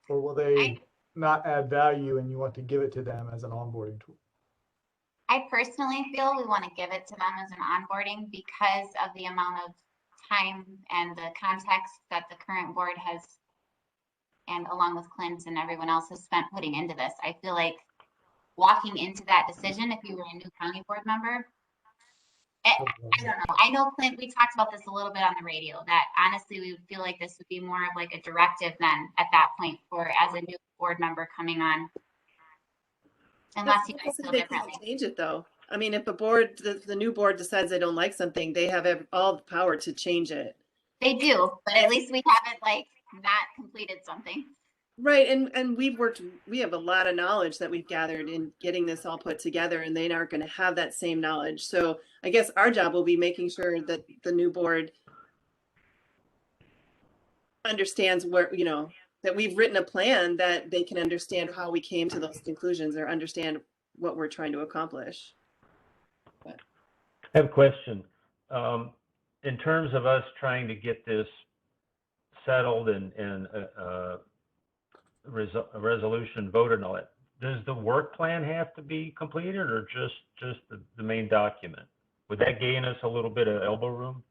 Or will they not add value and you want to give it to them as an onboarding tool? I personally feel we want to give it to them as an onboarding because of the amount of time and the context that the current board has, and along with Clint and everyone else has spent putting into this. I feel like walking into that decision, if you were a new county board member, I don't know. I know, Clint, we talked about this a little bit on the radio, that honestly, we would feel like this would be more of like a directive then at that point for as a new board member coming on. Unless you guys feel They differently. can't change it though. I mean, if a board, the new board decides they don't like something, they have all the power to change it. They do, but at least we haven't like not completed something. Right, and we have a lot of knowledge that we've gathered in getting this all put together, and they aren't going to have that same knowledge. So I guess our job will be making sure that the new board understands where, that we've written a plan that they can understand how we came to those conclusions or understand what we're trying to accomplish. I have a question. In terms of us trying to get this settled and a resolution voted on it, does the work plan have to be completed or just the main document? Would that gain us a little bit of elbow room?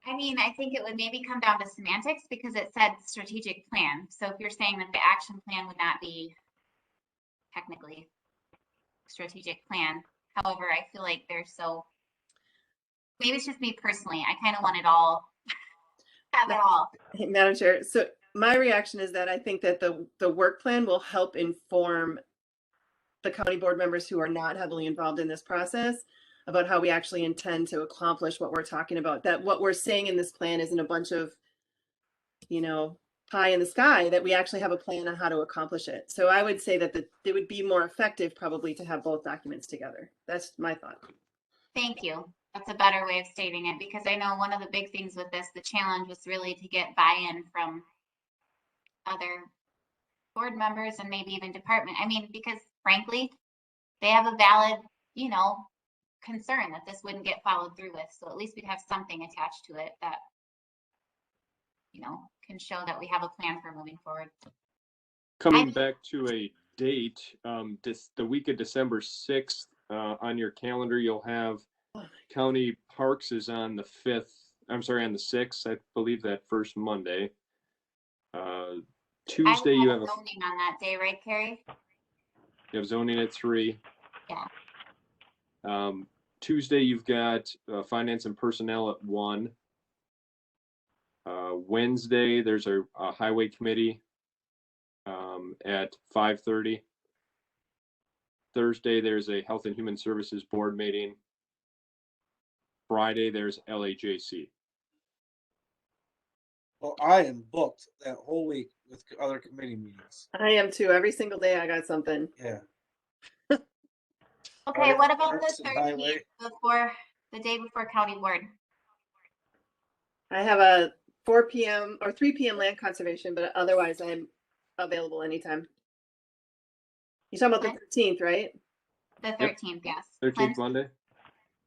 I mean, I think it would maybe come down to semantics because it said strategic plan. So if you're saying that the action plan would not be technically strategic plan. However, I feel like maybe it's just me personally. I kind of want it all, have it all. Hey, Madam Chair, so my reaction is that I think that the work plan will help inform the county board members who are not heavily involved in this process about how we actually intend to accomplish what we're talking about. That what we're saying in this plan isn't a bunch of, pie in the sky, that we actually have a plan on how to accomplish it. So I would say that it would be more effective probably to have both documents together. That's my thought. Thank you. That's a better way of stating it because I know one of the big things with this, the challenge was really to get buy-in from other board members and maybe even department. I mean, because frankly, they have a valid, you know, concern that this wouldn't get followed through with. So at least we'd have something attached to it that, you know, can show that we have a plan for moving forward. Coming back to a date, the week of December 6th, on your calendar, you'll have County Parks is on the 5th. I'm sorry, on the 6th. I believe that first Monday. Tuesday, you have zoning on that day, right, Carrie? You have zoning at 3. Yeah. Tuesday, you've got finance and personnel at 1. Wednesday, there's a highway committee at 5:30. Thursday, there's a health and human services board meeting. Friday, there's LAJC. Well, I am booked that whole week with other committee meetings. I am too. Every single day I got something. Yeah. Okay, what about the Parks and highway. 13th the day before county board? I have a 4 p.m. or 3 p.m. land conservation, but otherwise I'm available anytime. You're talking about the 13th, right? The 13th, yes. 13th Monday?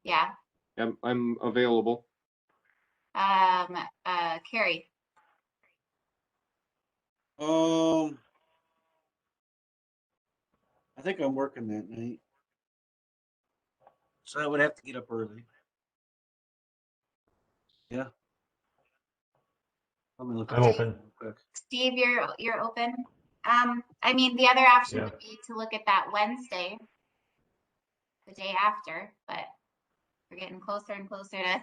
Yeah. I'm available. Carrie. I think I'm working that night. So I would have to get up early. Yeah. Let me look. I'm open. real quick. Steve, you're open. I mean, the other option would be to look at that Wednesday, the day after, but we're getting closer and closer to.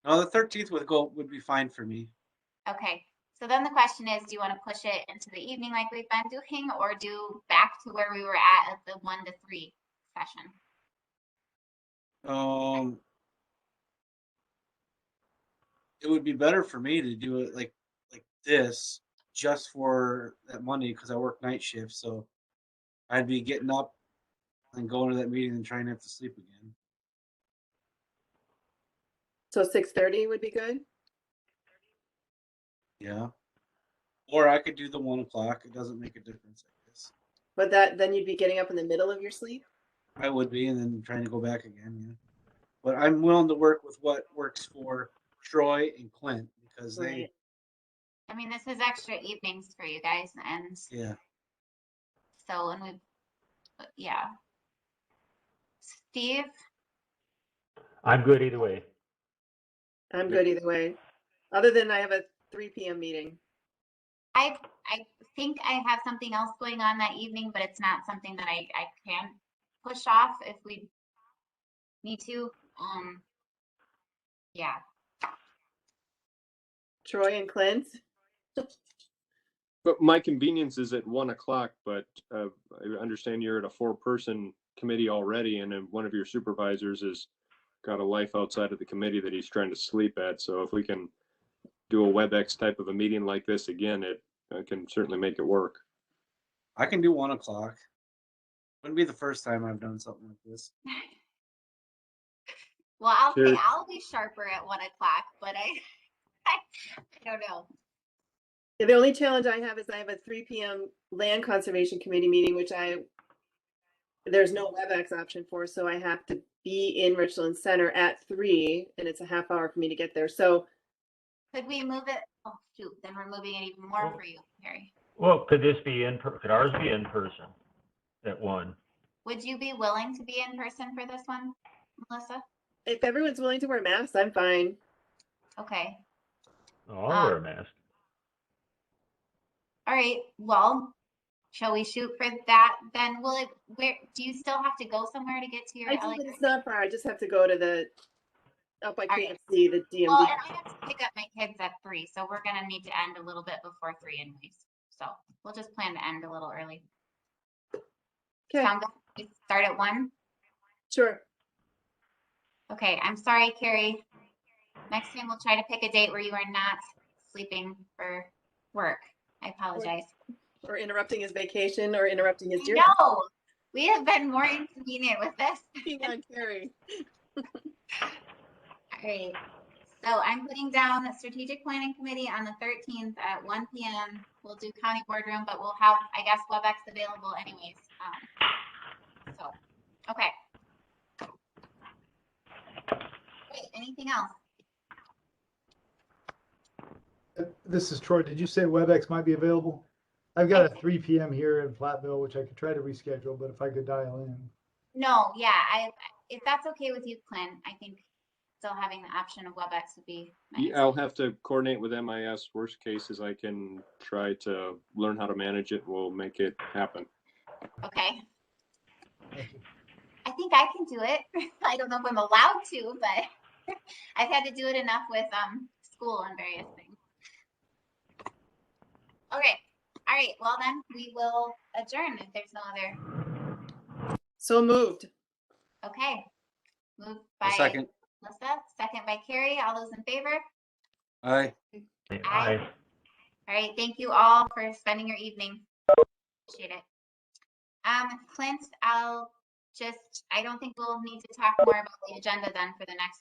No, the 13th would be fine for me. Okay, so then the question is, do you want to push it into the evening like we've been doing, or do back to where we were at the 1 to 3 session? It would be better for me to do it like this just for that Monday because I work night shift, so I'd be getting up and going to that meeting and trying to have to sleep again. So 6:30 would be good. Yeah. Or I could do the 1 o'clock. It doesn't make a difference, I guess. But then you'd be getting up in the middle of your sleep. I would be, and then trying to go back again. Yeah. But I'm willing to work with what works for Troy and Clint because Right. I mean, this is extra evenings for you guys, and yeah. so when we, yeah. Steve, I'm good either way. I'm good either way. Other than I have a 3 p.m. meeting. I think I have something else going on that evening, but it's not something that I can push off if we need to. Yeah. Troy and Clint. But my convenience is at 1 o'clock, but I understand you're at a 4-person committee already, and then one of your supervisors has got a life outside of the committee that he's trying to sleep at. So if we can do a WebEx type of a meeting like this again, I can certainly make it work. I can do 1 o'clock. Wouldn't be the first time I've done something like this. Well, Sure. I'll be sharper at 1 o'clock, but I don't know. Yeah, the only challenge I have is I have a 3 p.m. land conservation committee meeting, which there's no WebEx option for, so I have to be in Richland Center at 3, and it's a half hour for me to get there. So Could we move it? Oh shoot, then we're moving it even more for you, Harry. Well, could ours be in person at 1? Would you be willing to be in person for this one, Melissa? if everyone's willing to wear masks, I'm fine. Okay. Oh, I'll wear a mask. All right. Well, shall we shoot for that then? Where do you still have to go somewhere to get to your I do, LA? but it's not far. I just have to go to up by All right. KFC, the DMV. Well, and I have to pick up my kids at 3, so we're gonna need to end a little bit before 3 anyways. So we'll just plan to end a little early. Okay, Sound good? We start at 1? sure. Okay, I'm sorry, Carrie. Next time we'll try to pick a date where you are not sleeping for work. I apologize. Or interrupting his vacation or interrupting his deer. No, we have been more inconvenient with this. Come on, Carrie. All right. So I'm putting down the strategic planning committee on the 13th at 1 p.m. We'll do county boardroom, but we'll have, I guess, WebEx available anyways. So, okay. Wait, anything else? This is Troy. Did you say WebEx might be available? I've got a 3 p.m. here in Platteville, which I could try to reschedule, but if I could dial in. No, yeah, if that's okay with you, Clint, I think still having the option of WebEx would be nice. Yeah, I'll have to coordinate with MIS. Worst case is I can try to learn how to manage it. We'll make it happen. Okay. Thank you. I think I can do it. I don't know if I'm allowed to, but I've had to do it enough with school and various things. Okay. All right. Well, then we will adjourn if there's no other. So moved. Okay. Moved A by second. Melissa, second by Carrie. All those in favor? Aye. Aye. All right. Thank you all for spending your evening. Appreciate it. Clint, I don't think we'll need to talk more about the agenda then for the next